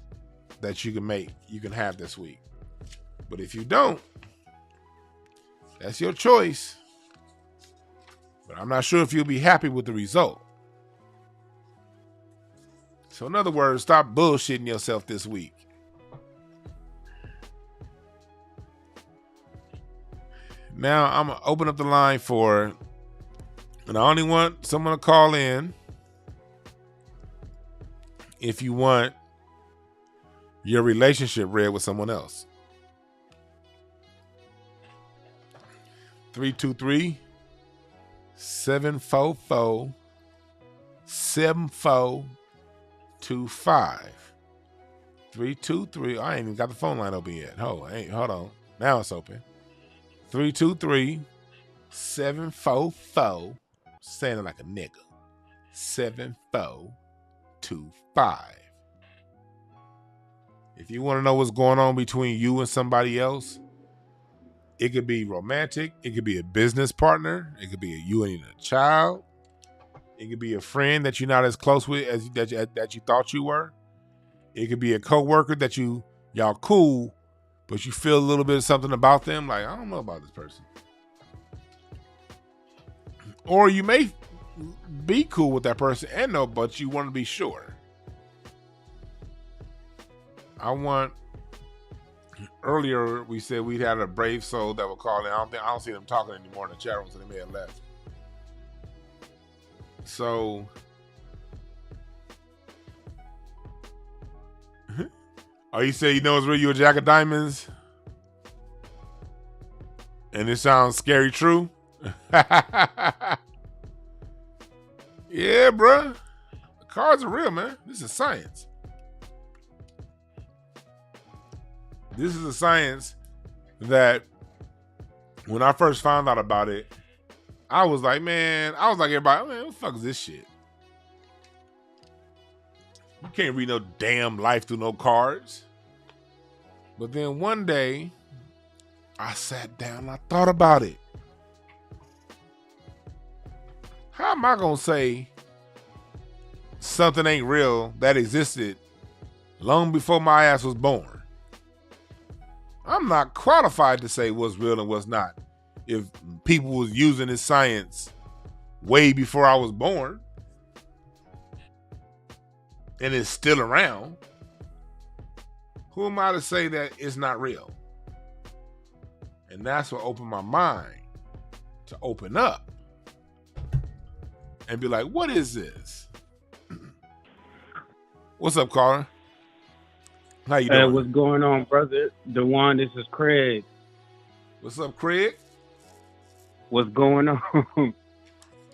that you can have this week. But if you don't, that's your choice. But I'm not sure if you'll be happy with the result. So in other words, stop bullshitting yourself this week. Now I'm going to open up the line and I only want someone to call in if you want your relationship read with someone else. 323-744-7425. 323. I ain't even got the phone line open yet. Hold on. Now it's open. 323-744. Saying it like a nigga. 7425. If you want to know what's going on between you and somebody else, it could be romantic. It could be a business partner. It could be you and a child. It could be a friend that you're not as close with as that you thought you were. It could be a coworker that y'all cool, but you feel a little bit of something about them. Like, I don't know about this person. Or you may be cool with that person and know, but you want to be sure. Earlier we said we'd had a brave soul that would call in. I don't see them talking anymore in the chat room, so they may have left. So, you say you know it's really you a jack of diamonds, and it sounds scary true. Yeah, bruh. The cards are real, man. This is science. This is a science that when I first found out about it, I was like everybody, man, what the fuck is this shit? You can't read no damn life through no cards. But then one day, I sat down and I thought about it. How am I going to say something ain't real that existed long before my ass was born? I'm not qualified to say what's real and what's not. If people was using this science way before I was born and it's still around, who am I to say that it's not real? And that's what opened my mind to open up and be like, what is this? What's up, caller? How you doing? What's going on, brother? Dwan, this is Craig. What's up, Craig? What's going on?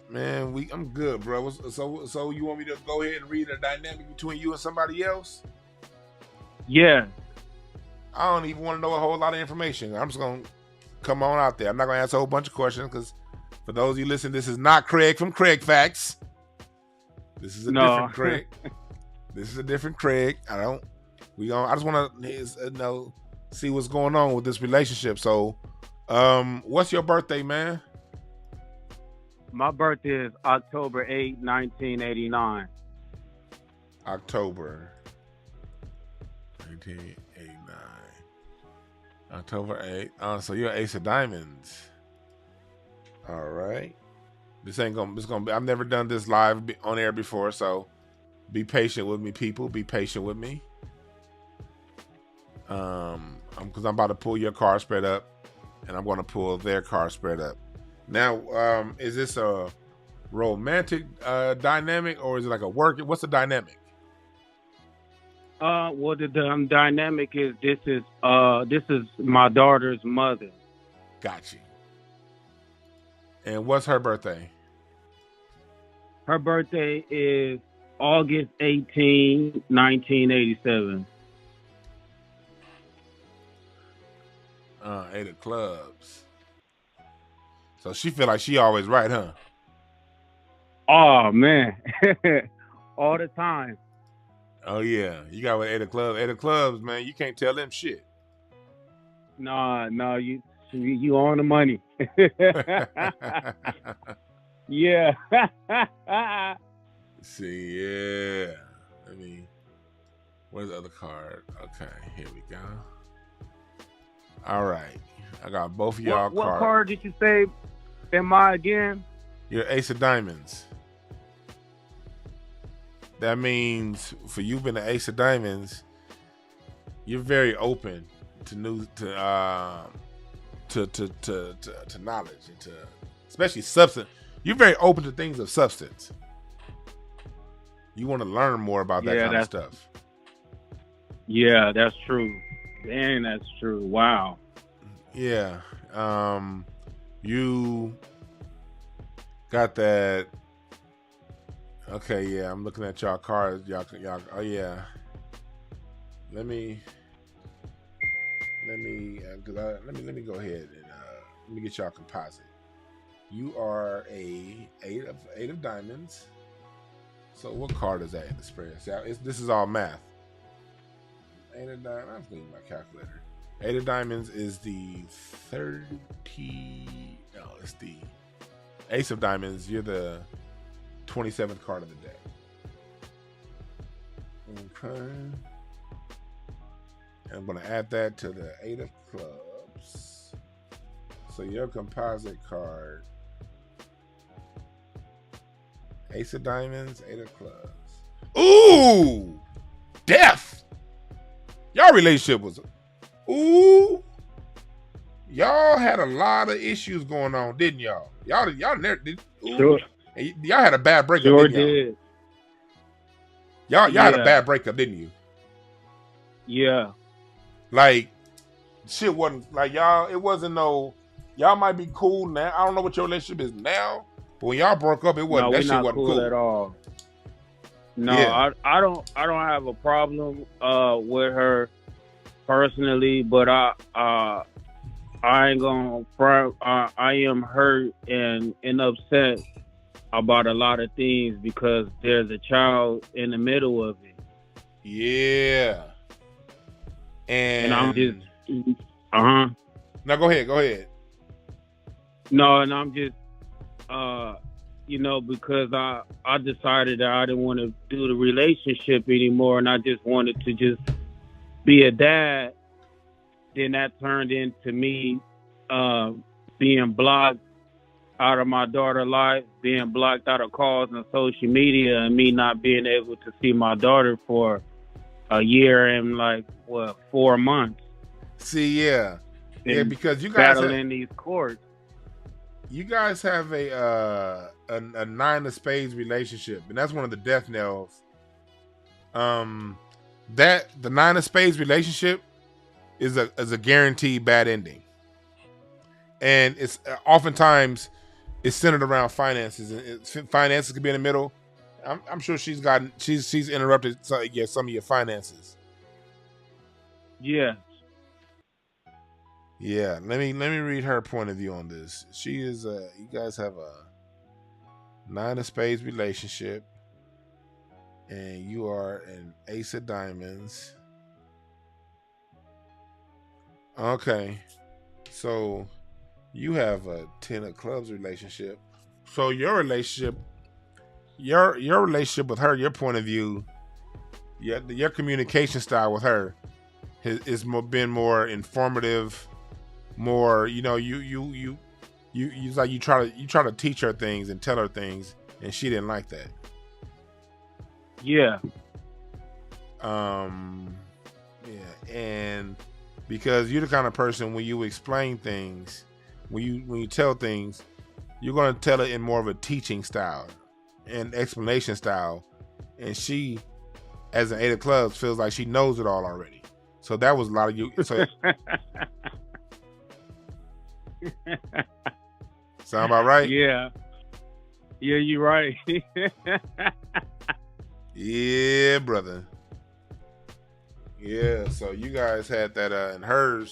Man, I'm good, bro. So you want me to go ahead and read the dynamic between you and somebody else? Yeah. I don't even want to know a whole lot of information. I'm just going to come on out there. I'm not going to ask a whole bunch of questions because for those of you listening, this is not Craig from Craig Facts. This is a different Craig. This is a different Craig. I just want to see what's going on with this relationship. So, what's your birthday, man? My birthday is October 8, 1989. October 1989. October 8th. So you're Ace of Diamonds. All right. This ain't gonna be, I've never done this live on air before, so be patient with me, people. Be patient with me. Because I'm about to pull your card spread up, and I'm going to pull their card spread up. Now, is this a romantic dynamic, or is it like a work? What's the dynamic? Well, the dynamic is this is my daughter's mother. Got you. And what's her birthday? Her birthday is August 18, 1987. 8 of clubs. So she feel like she always right, huh? Oh man, all the time. Oh yeah, you got with 8 of clubs, man. You can't tell them shit. No, you on the money. Yeah. See, yeah. Where's the other card? Okay, here we go. All right, I got both of y'all what cards. card did you say? Am I again? You're Ace of Diamonds. That means for you being the Ace of Diamonds, you're very open to knowledge and to especially substance. You're very open to things of substance. You want to learn more about that kind of stuff. Yeah, that's true. Dang, that's true. Wow. Yeah. You got that. Okay, yeah, I'm looking at y'all cards. Y'all, oh yeah. Let me go ahead and let me get y'all composite. You are a eight of diamonds. So what card is that in the spread? See, this is all math. 8 of diamonds. I'm going to use my calculator. 8 of diamonds is the 30. No, it's the Ace of diamonds. You're the 27th card of the deck. Okay. And I'm going to add that to the 8 of clubs. So your composite card, Ace of diamonds, 8 of clubs. Ooh! Death! Y'all relationship was... Ooh! Y'all had a lot of issues going on, didn't y'all? Y'all never did. Ooh. Sure. Y'all had a bad breakup, Sure didn't did. y'all? Y'all had a bad breakup, didn't you? Yeah. Like, shit wasn't like y'all. It wasn't no. Y'all might be cool now. I don't know what your relationship is now, but when y'all broke up, it wasn't. No, That shit wasn't cool at all. No, yeah. I don't have a problem with her personally, but I ain't gonna front. I am hurt and upset about a lot of things because there's a child in the middle of it. Yeah. And I'm just No, go ahead. No, and I'm just because I decided that I didn't want to do the relationship anymore, and I just wanted to just be a dad. Then that turned into me being blocked out of my daughter's life, being blocked out of calls and social media, and me not being able to see my daughter for a year and 4 months. See, yeah, because you guys battling these courts. You guys have a 9 of spades relationship, and that's one of the death knells. That the 9 of spades relationship is a guaranteed bad ending, and it's oftentimes it's centered around finances, and finances could be in the middle. I'm sure she's interrupted some of your finances. Yeah. Yeah, let me read her point of view on this. She is you guys have a 9 of spades relationship, and you are an Ace of diamonds. Okay, so you have a 10 of clubs relationship. So your relationship with her, your point of view, your communication style with her is been more informative. More, you like you try to teach her things and tell her things, and she didn't like that. Yeah. Yeah, and because you're the kind of person when you explain things, when you tell things, you're gonna tell it in more of a teaching style and explanation style, and she, as an 8 of clubs, feels like she knows it all already. So that was a lot of you. So, sound about right? Yeah, you're right. Yeah, brother. Yeah, so you guys had that, and her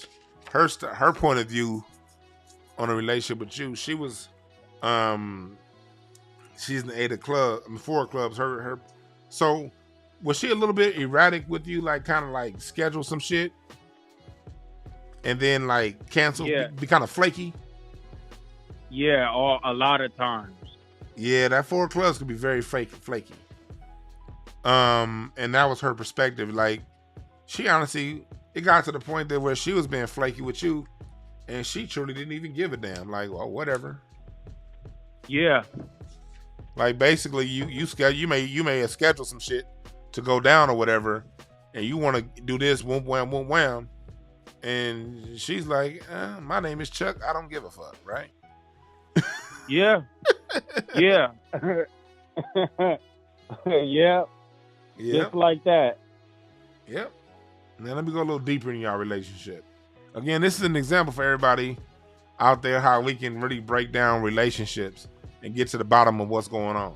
point of view on a relationship with you. She was, she's in 8 of clubs, 4 of clubs. Her. So was she a little bit erratic with you, like kind of like schedule some shit, and then like cancel, be kind of flaky? Yeah, a lot of times. Yeah, that 4 of clubs could be very flaky. And that was her perspective. Like, she honestly, it got to the point that where she was being flaky with you, and she truly didn't even give a damn. Like, well, whatever. Yeah. Like, basically, you may have scheduled some shit to go down or whatever, and you want to do this, whoom wham, whoom wham, and she's like, my name is Chuck. I don't give a fuck, right? Yeah. Yeah. Yeah. Just like that. Yep. Now let me go a little deeper in y'all relationship. Again, this is an example for everybody out there how we can really break down relationships and get to the bottom of what's going on.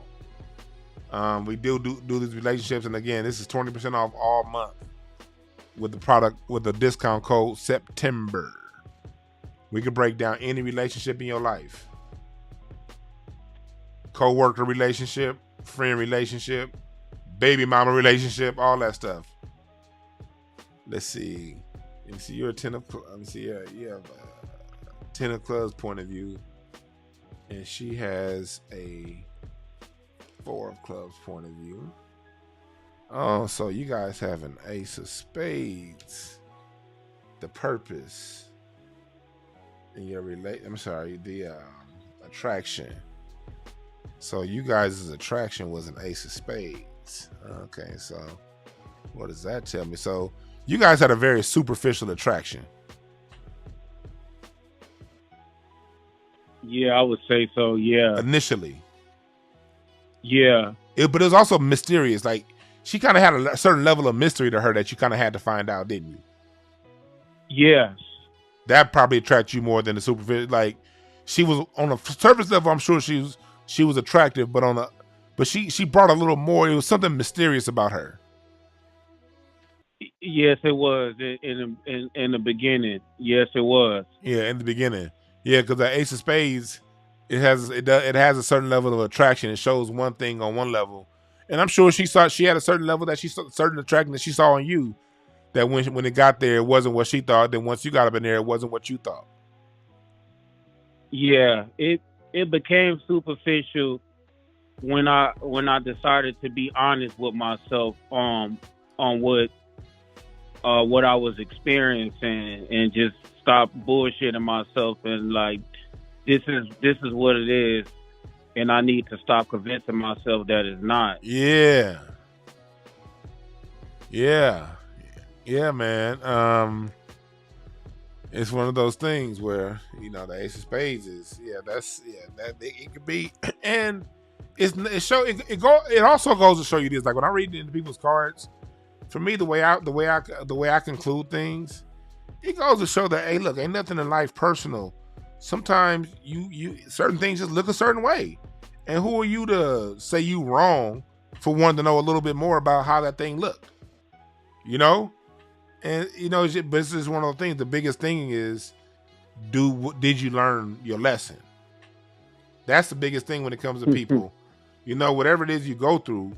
We do these relationships, and again, this is 20% off all month with the product with the discount code September. We can break down any relationship in your life. Co-worker relationship, friend relationship, baby mama relationship, all that stuff. Let's see. You're a 10 of clubs. Let me see. You have a 10 of clubs point of view, and she has a 4 of clubs point of view. Oh, so you guys have an ace of spades. The purpose in your the attraction. So you guys' attraction was an ace of spades. Okay, so what does that tell me? So you guys had a very superficial attraction. Yeah, I would say so. Yeah. Initially. Yeah. But it was also mysterious. Like, she kind of had a certain level of mystery to her that you kind of had to find out, didn't you? Yes. That probably attracted you more than the superficial. Like, she was on a surface level, I'm sure she was attractive, but she brought a little more. It was something mysterious about her. Yes, it was in the beginning. Yes, it was. Yeah, in the beginning. Yeah, because the ace of spades, it has a certain level of attraction. It shows one thing on one level, and I'm sure she had a certain level that certain attraction that she saw in you. That when it got there, it wasn't what she thought. Then once you got up in there, it wasn't what you thought. Yeah, it became superficial when I decided to be honest with myself on what I was experiencing and just stop bullshitting myself and like this is what it is, and I need to stop convincing myself that it's not. Yeah. Yeah, man. It's one of those things where, you know, the ace of spades is, that it could be, and it also goes to show you this. Like when I read into people's cards, for me, the way I conclude things, it goes to show that, hey, look, ain't nothing in life personal. Sometimes you certain things just look a certain way, and who are you to say you wrong for wanting to know a little bit more about how that thing looked? You know. And you know, but it's just one of those things. The biggest thing is, did you learn your lesson? That's the biggest thing when it comes to people. You know, whatever it is you go through,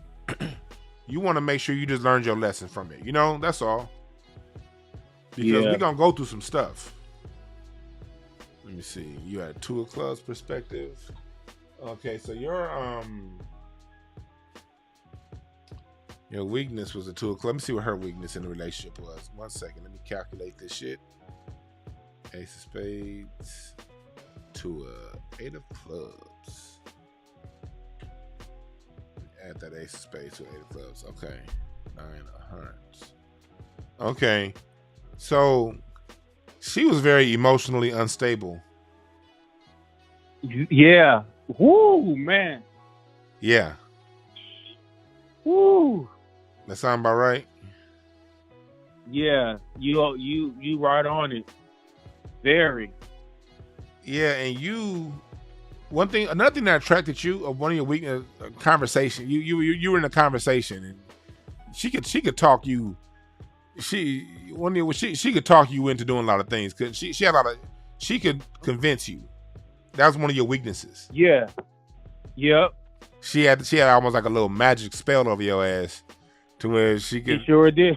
you want to make sure you just learned your lesson from it. You know, that's all. Because we're gonna go through some stuff. Let me see. You had 2 of clubs perspective. Okay, so your weakness was a 2 of clubs. Let me see what her weakness in the relationship was. 1 second. Let me calculate this shit. Ace of spades to 8 of clubs. Add that ace of spades to 8 of clubs. Okay. 9 of hearts. Okay. So she was very emotionally unstable. Yeah. Woo, man. Yeah. Woo. That sound about right? Yeah, you right on it. Very. Yeah, and another thing that attracted you, of one of your weakness, conversation. You were in a conversation, and she could talk you. She could talk you into doing a lot of things. Cause she could convince you. was one of your weaknesses. Yeah. Yep. She had almost like a little magic spell over your ass, to where she could. She sure did.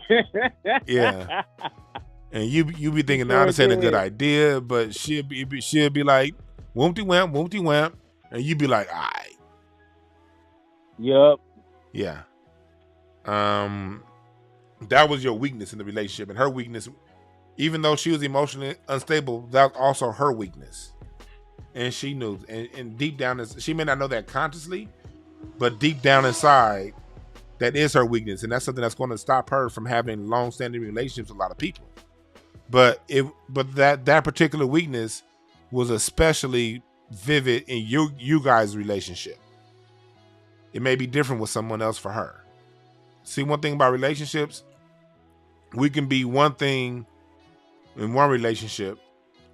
Yeah. And you be thinking, Sure now this ain't a did. good idea, but she'll be like, whoopty whamp, and you be like, all right. Yep. Yeah. That was your weakness in the relationship, and her weakness, even though she was emotionally unstable, that was also her weakness. And she knew, and deep down, she may not know that consciously, but deep down inside, that is her weakness, and that's something that's going to stop her from having long-standing relationships with a lot of people. But that particular weakness was especially vivid in you guys' relationship. It may be different with someone else for her. See, one thing about relationships, we can be one thing in one relationship,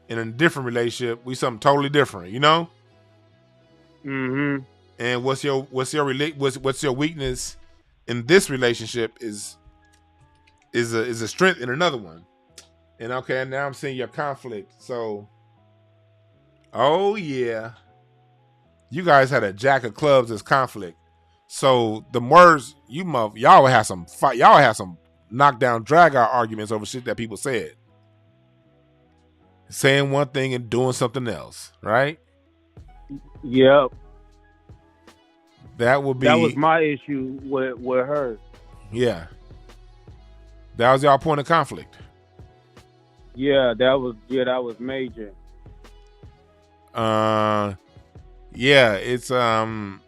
and in a different relationship, we something totally different, you know? Mm-hmm. And what's your weakness in this relationship is a strength in another one. And okay, now I'm seeing your conflict. So, oh yeah, you guys had a jack of clubs as conflict. So the words y'all would have some fight. Y'all would have some knockdown, drag out arguments over shit that people said. Saying one thing and doing something else, right? Yep. That would be. That was my issue with her. Yeah. That was y'all point of conflict. Yeah, that was major. Yeah, it's a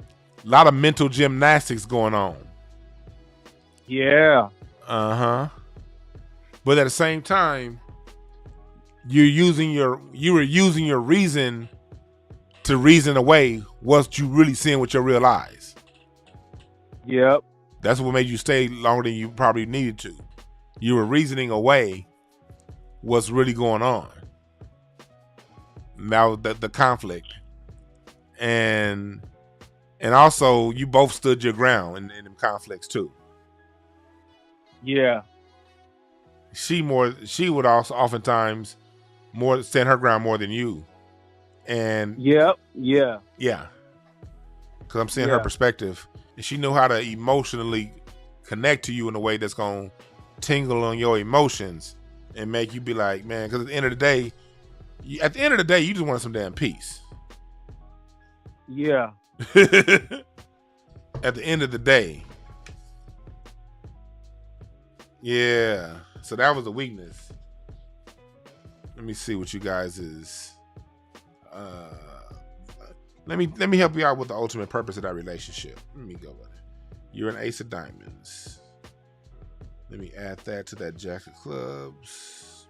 lot of mental gymnastics going on. Yeah. But at the same time, you were using your reason to reason away what you really seeing with your real eyes. Yep. That's what made you stay longer than you probably needed to. You were reasoning away what's really going on. Now the conflict. And also you both stood your ground in them conflicts too. Yeah. She would also oftentimes stand her ground more than you. And yep. Yeah. Yeah. Cause I'm seeing her perspective. And she knew how to emotionally connect to you in a way that's gonna tingle on your emotions and make you be like, man, because at the end of the day, you just want some damn peace. Yeah. At the end of the day. Yeah. So that was a weakness. Let me see what you guys is. Let me help you out with the ultimate purpose of that relationship. Let me go with it. You're an ace of diamonds. Let me add that to that jack of clubs.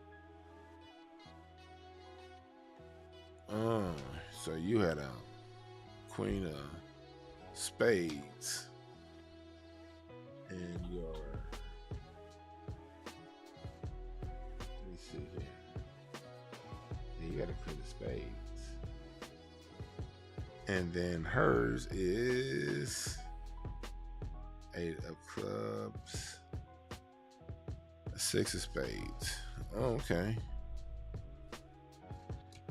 So you had a queen of spades. And your... Let me see here. Yeah, you got a queen of spades. And then hers is 8 of clubs, a 6 of spades. Oh, okay.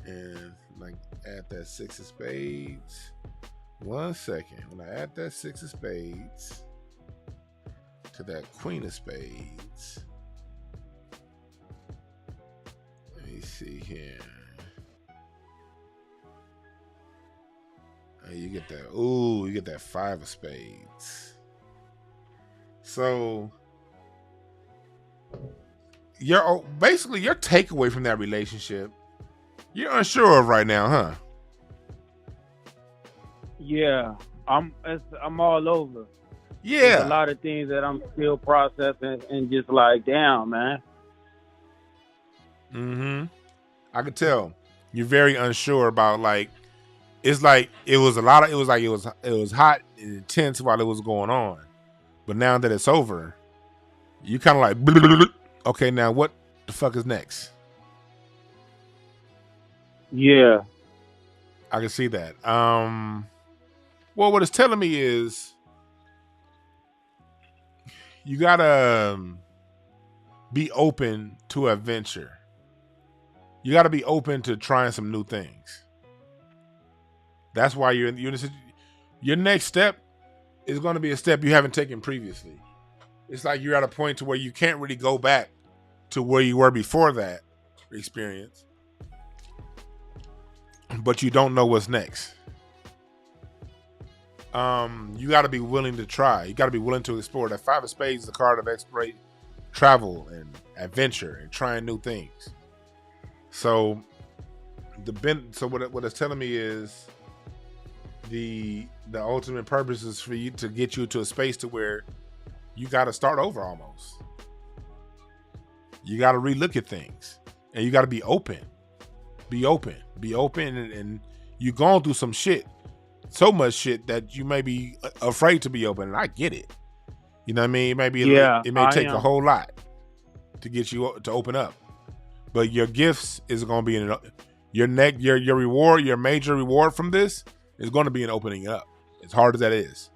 And like add that 6 of spades. 1 second. When I add that 6 of spades to that queen of spades, let me see here. You get that. Ooh, you get that 5 of spades. So, basically your takeaway from that relationship, you're unsure of right now, huh? Yeah, I'm all over. Yeah, there's a lot of things that I'm still processing and just like, damn, man. I could tell you're very unsure about like. It's like it was hot and intense while it was going on, but now that it's over, you kind of like, okay, now what the fuck is next? Yeah, I can see that. Well, what it's telling me is you gotta be open to adventure. You gotta be open to trying some new things. That's why you're in your next step is going to be a step you haven't taken previously. It's like you're at a point to where you can't really go back to where you were before that experience, but you don't know what's next. You got to be willing to try. You got to be willing to explore. That 5 of spades is the card of exploration, travel, and adventure, and trying new things. So what it's telling me is the ultimate purpose is for you to get you to a space to where you got to start over almost. You got to relook at things, and you got to be open. Be open, and you're going through some shit. So much shit that you may be afraid to be open, and I get it. You know what I mean? It may take a whole lot to get you to open up, but your gifts is going to be in your reward. Your major reward from this is going to be in opening up. As hard as that is,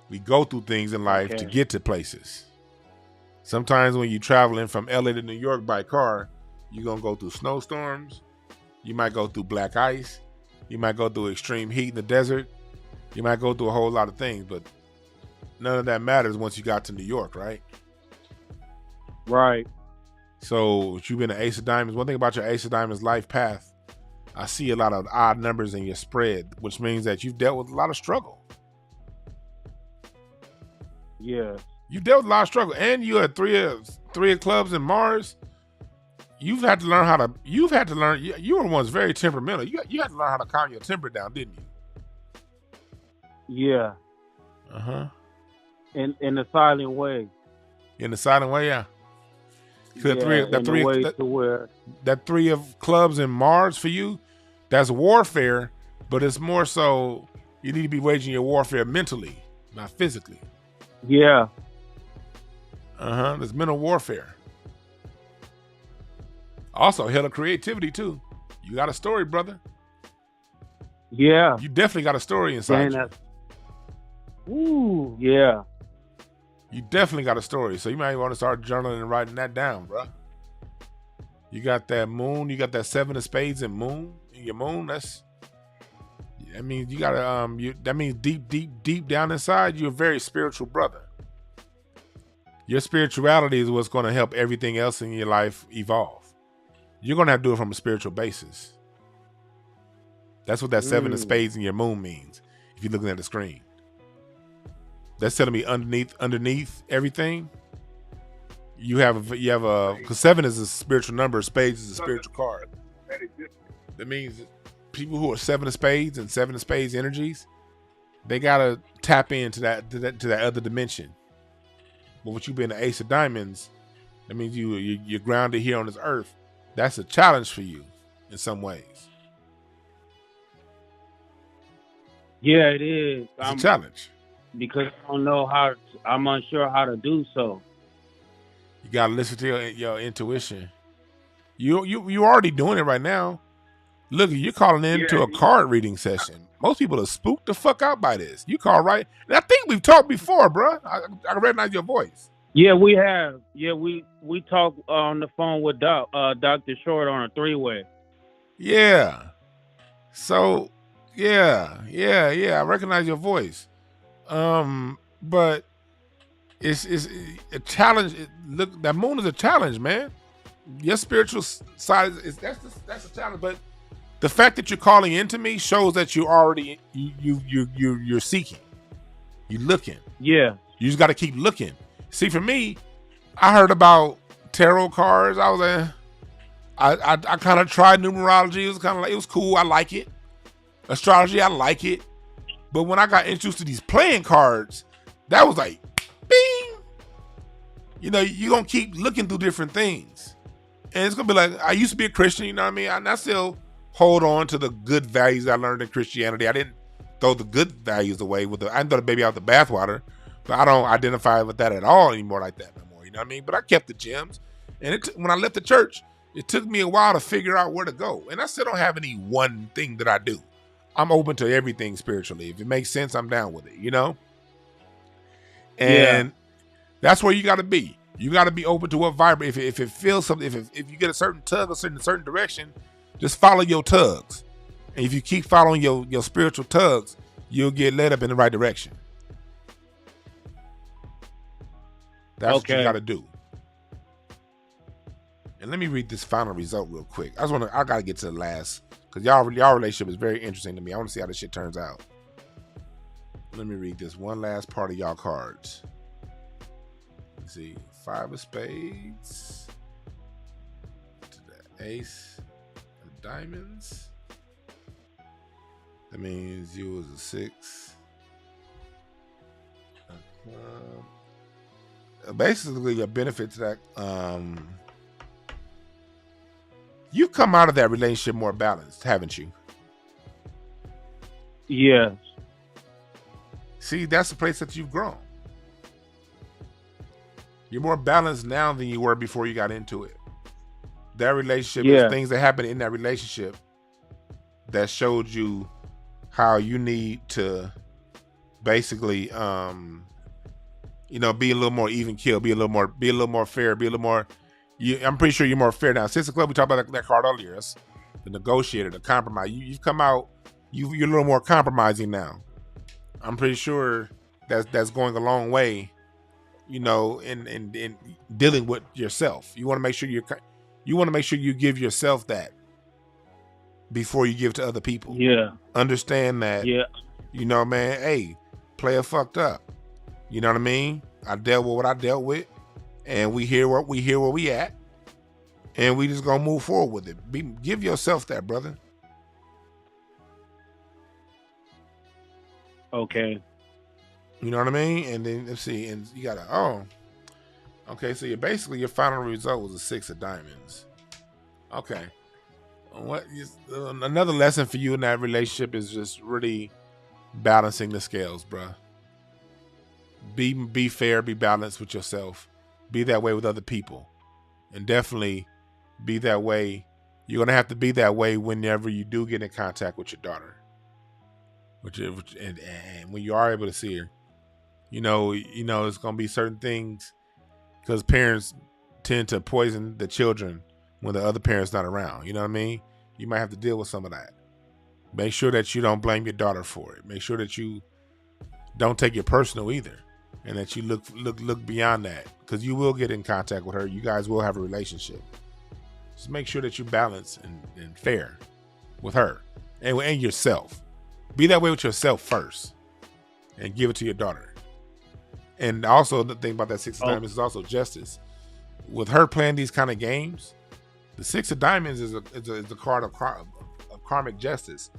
we go through things in life to get to places. Sometimes when you're traveling from LA to New York by car, you're gonna go through snowstorms. You might go through black ice. You might go through extreme heat in the desert. You might go through a whole lot of things, but none of that matters once you got to New York, right? Right. So you've been an Ace of Diamonds. One thing about your Ace of Diamonds life path, I see a lot of odd numbers in your spread, which means that you've dealt with a lot of struggle. Yeah. You dealt with a lot of struggle, and you had three of clubs in Mars. You had to learn. You were once very temperamental. You had to learn how to calm your temper down, didn't you? Yeah. In a silent way. In a silent way, yeah. That 3 of clubs in Mars for you, that's warfare, but it's more so you need to be waging your warfare mentally, not physically. Yeah. There's mental warfare. Also, hella creativity too. You got a story, brother. Yeah. You definitely got a story inside you. Ooh, yeah. You definitely got a story. So you might want to start journaling and writing that down, bro. You got that moon. You got that 7 of spades and moon. In your moon, I mean, you gotta that means deep down inside, you're a very spiritual brother. Your spirituality is what's going to help everything else in your life evolve. You're going to have to do it from a spiritual basis. That's what that 7 of spades in your moon means. If you're looking at the screen, that's telling me underneath everything, you have because 7 is a spiritual number, spades is a spiritual card. That means people who are 7 of spades and 7 of spades energies, they gotta tap into that other dimension. But with you being an Ace of Diamonds, that means you're grounded here on this earth. That's a challenge for you in some ways. Yeah, it is. It's a challenge. Because I'm unsure how to do so. You gotta listen to your intuition. You already doing it right now. Look, you're calling into a card reading session. Most people are spooked the fuck out by this. You call right, and I think we've talked before, bro. I recognize your voice. Yeah, we have. Yeah, we talked on the phone with Dr. Short on a 3-way. Yeah. So, yeah. I recognize your voice. But it's a challenge. Look, that moon is a challenge, man. Your spiritual side that's a challenge. But the fact that you're calling into me shows that you already you're seeking. You're looking. Yeah. You just got to keep looking. See, for me, I heard about tarot cards. I was I kind of tried numerology. It was kind of like, it was cool. I like it. Astrology, I like it. But when I got introduced to these playing cards, that was like, bing. You know, you're going to keep looking through different things. And it's going to be like, I used to be a Christian, you know what I mean? And I still hold on to the good values I learned in Christianity. I didn't throw the good values away. I didn't throw the baby out the bathwater. But I don't identify with that at all anymore like that no more. You know what I mean? But I kept the gems. And when I left the church, it took me a while to figure out where to go. And I still don't have any one thing that I do. I'm open to everything spiritually. If it makes sense, I'm down with it, you know? And that's where you got to be. You got to be open to what vibrates. If it feels something, if you get a certain tug, a certain direction, Just follow your tugs. And if you keep following your spiritual tugs, you'll get led up in the right direction. That's what you got to do. And let me read this final result real quick. I got to get to the last, because y'all relationship is very interesting to me. I want to see how this shit turns out. Let me read this one last part of y'all cards. Let's see. 5 of spades. To the ace of diamonds. That means you was a 6. Basically, your benefit to that, you come out of that relationship more balanced, haven't you? Yes. See, that's the place that you've grown. You're more balanced now than you were before you got into it. That relationship is things that happened in that relationship that showed you how you need to basically, be a little more even keel, be a little more fair, be a little more. I'm pretty sure you're more fair now. Since the club, we talked about that card earlier. That's the negotiator, the compromise. You've come out. You're a little more compromising now. I'm pretty sure that's going a long way. In dealing with yourself, you want to make sure you give yourself that before you give to other people. Yeah. Understand that. Yeah. Man. Hey, player fucked up. You know what I mean? I dealt with what I dealt with, and we hear where we at, and we just gonna move forward with it. Give yourself that, brother. Okay. You know what I mean? And then let's see, and you gotta okay. So your final result was a 6 of diamonds. Okay. Another lesson for you in that relationship is just really balancing the scales, bro. Be fair, be balanced with yourself. Be that way with other people, and definitely be that way. You're gonna have to be that way whenever you do get in contact with your daughter, and when you are able to see her. It's gonna be certain things, because parents tend to poison the children when the other parent's not around. You know what I mean? You might have to deal with some of that. Make sure that you don't blame your daughter for it. Make sure that you don't take it personal either, and that you look beyond that, because you will get in contact with her. You guys will have a relationship. Just make sure that you balance and fair with her and yourself. Be that way with yourself first, and give it to your daughter. And also, the thing about that 6 of diamonds is also justice. With her playing these kind of games, the 6 of diamonds is a card of karmic justice,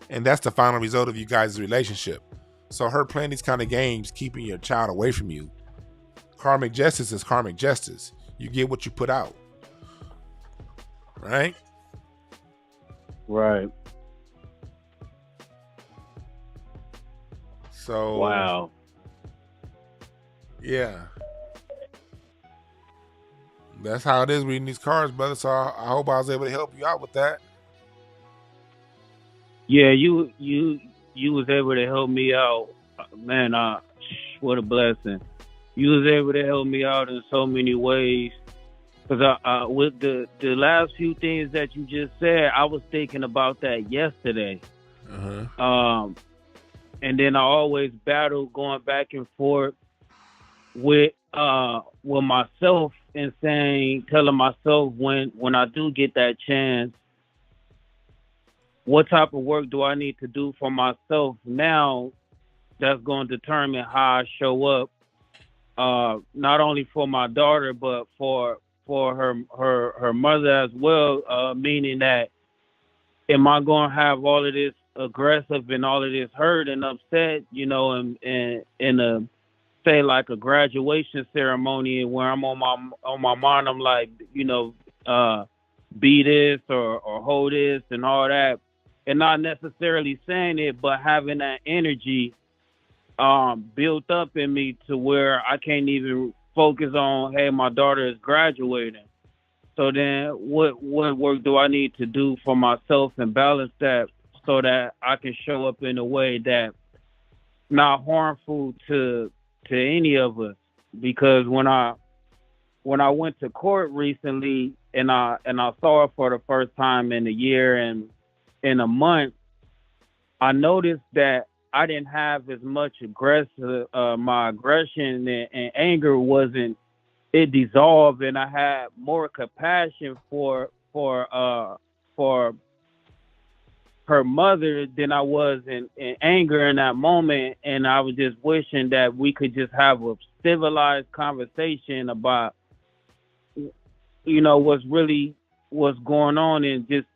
and that's the final result of you guys' relationship. So her playing these kind of games, keeping your child away from you, karmic justice is karmic justice. You get what you put out, right? Right. So wow. Yeah. That's how it is reading these cards, brother. So I hope I was able to help you out with that. Yeah, you was able to help me out, man. What a blessing. You was able to help me out in so many ways. Because with the last few things that you just said, I was thinking about that yesterday. And then I always battle going back and forth with myself and telling myself when I do get that chance, what type of work do I need to do for myself now that's going to determine how I show up, not only for my daughter, but for her mother as well, meaning that am I going to have all of this aggressive and all of this hurt and upset, in a, say, like a graduation ceremony where I'm on my mind, I'm like, be this or hold this and all that, and not necessarily saying it, but having that energy built up in me to where I can't even focus on, hey, my daughter is graduating. So then what work do I need to do for myself and balance that so that I can show up in a way that not harmful to any of us? Because when I when I went to court recently and I saw her for the first time in a year and in a month, I noticed that I didn't have as much aggressive. My aggression and anger wasn't, it dissolved, and I had more compassion for her mother than I was in anger in that moment. And I was just wishing that we could just have a civilized conversation about, what's going on, and just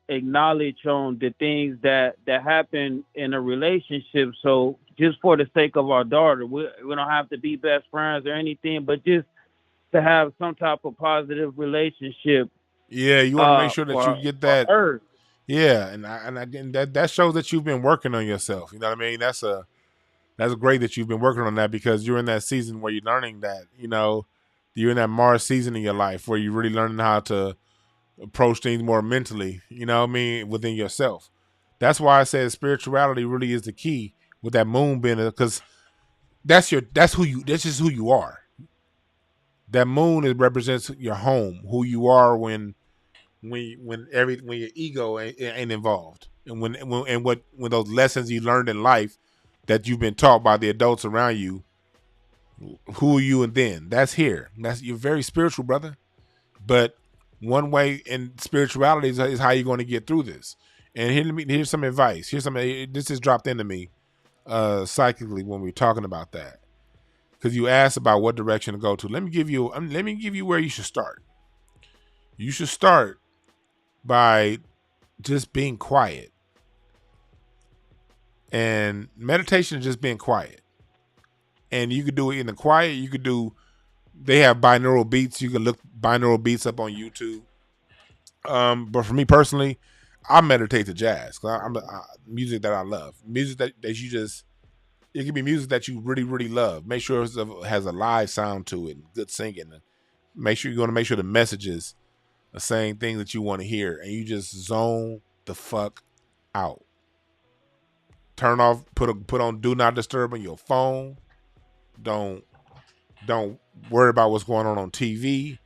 acknowledge on the things that happen in a relationship. So just for the sake of our daughter, we don't have to be best friends or anything, but just to have some type of positive relationship. Yeah, you want to make sure that you get For that. her. Yeah, and that shows that you've been working on yourself. You know what I mean? That's great that you've been working on that, because you're in that season where you're learning that. You're in that Mars season in your life where you're really learning how to approach things more mentally. You know what I mean? Within yourself. That's why I said spirituality really is the key with that moon being, because that's just who you are. That moon represents your home, who you are when your ego ain't involved, and when those lessons you learned in life that you've been taught by the adults around you, who are you? And then you're very spiritual, brother. But one way in spirituality is how you're going to get through this. And here's some advice. This is dropped into me psychically when we're talking about that, because you asked about what direction to go to. Let me give you where you should start. You should start by just being quiet. And meditation is just being quiet. And you could do it in the quiet. They have binaural beats. You can look binaural beats up on YouTube. But for me personally, I meditate to jazz. Music that I love. Music that you just, it can be music that you really, really love. Make sure it has a live sound to it and good singing. Make sure the messages are saying things that you want to hear, and you just zone the fuck out. Turn off, put on do not disturb on your phone. Don't worry about what's going on TV.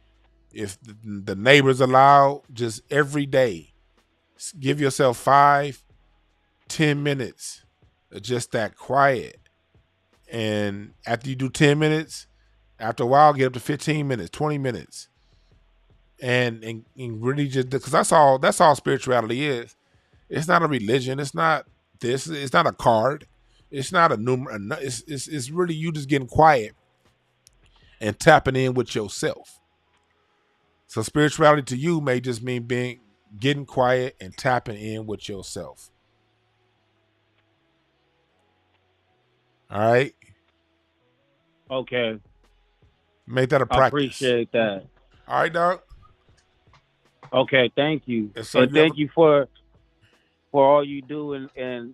If the neighbors are loud, just every day, give yourself 5-10 minutes of just that quiet. And after you do 10 minutes, after a while, get up to 15 minutes, 20 minutes. And really just, because that's all spirituality is. It's not a religion. It's not this. It's not a card. It's not a number. It's really you just getting quiet and tapping in with yourself. So spirituality to you may just mean getting quiet and tapping in with yourself. All right. Okay. Make that a practice. I appreciate that. All right, dog. Okay, thank you. So and thank you for all you do, and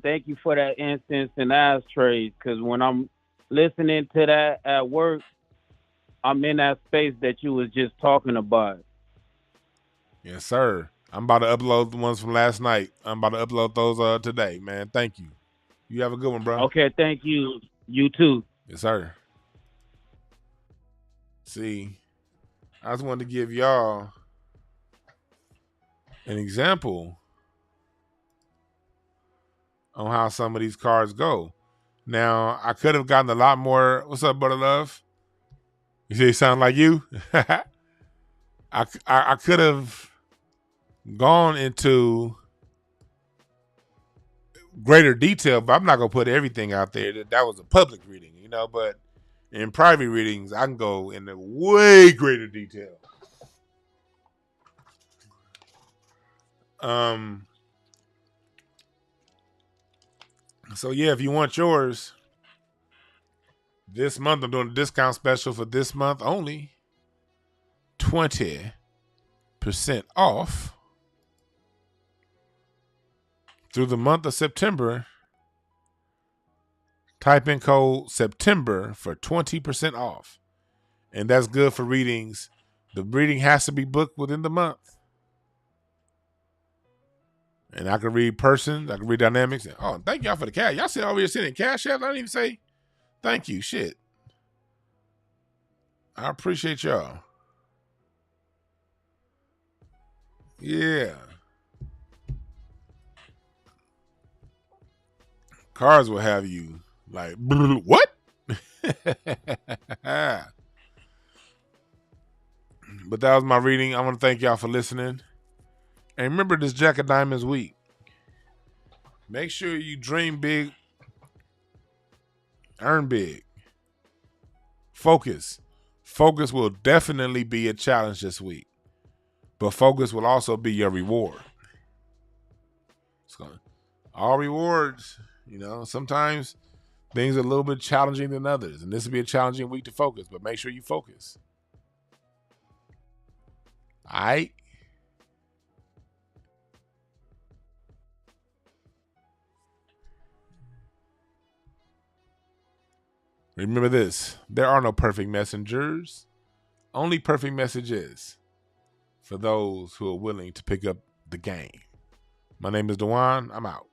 thank you for that instance in ashtrays, because when I'm listening to that at work, I'm in that space that you was just talking about. Yes, sir. I'm about to upload the ones from last night. I'm about to upload those today, man. Thank you. You have a good one, bro. Okay, thank you. You too. Yes, sir. See, I just wanted to give y'all an example on how some of these cards go. Now, I could have gotten a lot more. What's up, brother love? You say sound like you? I could have gone into greater detail, but I'm not gonna put everything out there. That was a public reading, but in private readings, I can go into way greater detail. So yeah, if you want yours this month, I'm doing a discount special for this month only. 20% off through the month of September. Type in code September for 20% off. And that's good for readings. The reading has to be booked within the month. And I can read persons, I can read dynamics. Oh, thank y'all for the cash. Y'all sit over here sending cash apps. I didn't even say thank you. Shit. I appreciate y'all. Yeah. Cars will have you like, what? But that was my reading. I want to thank y'all for listening. And remember, this Jack of Diamonds week. Make sure you dream big, earn big. Focus. Focus will definitely be a challenge this week. But focus will also be your reward. All rewards, sometimes things are a little bit challenging than others. And this will be a challenging week to focus, but make sure you focus. All right? Remember this. There are no perfect messengers. Only perfect messages for those who are willing to pick up the game. My name is Dwan. I'm out.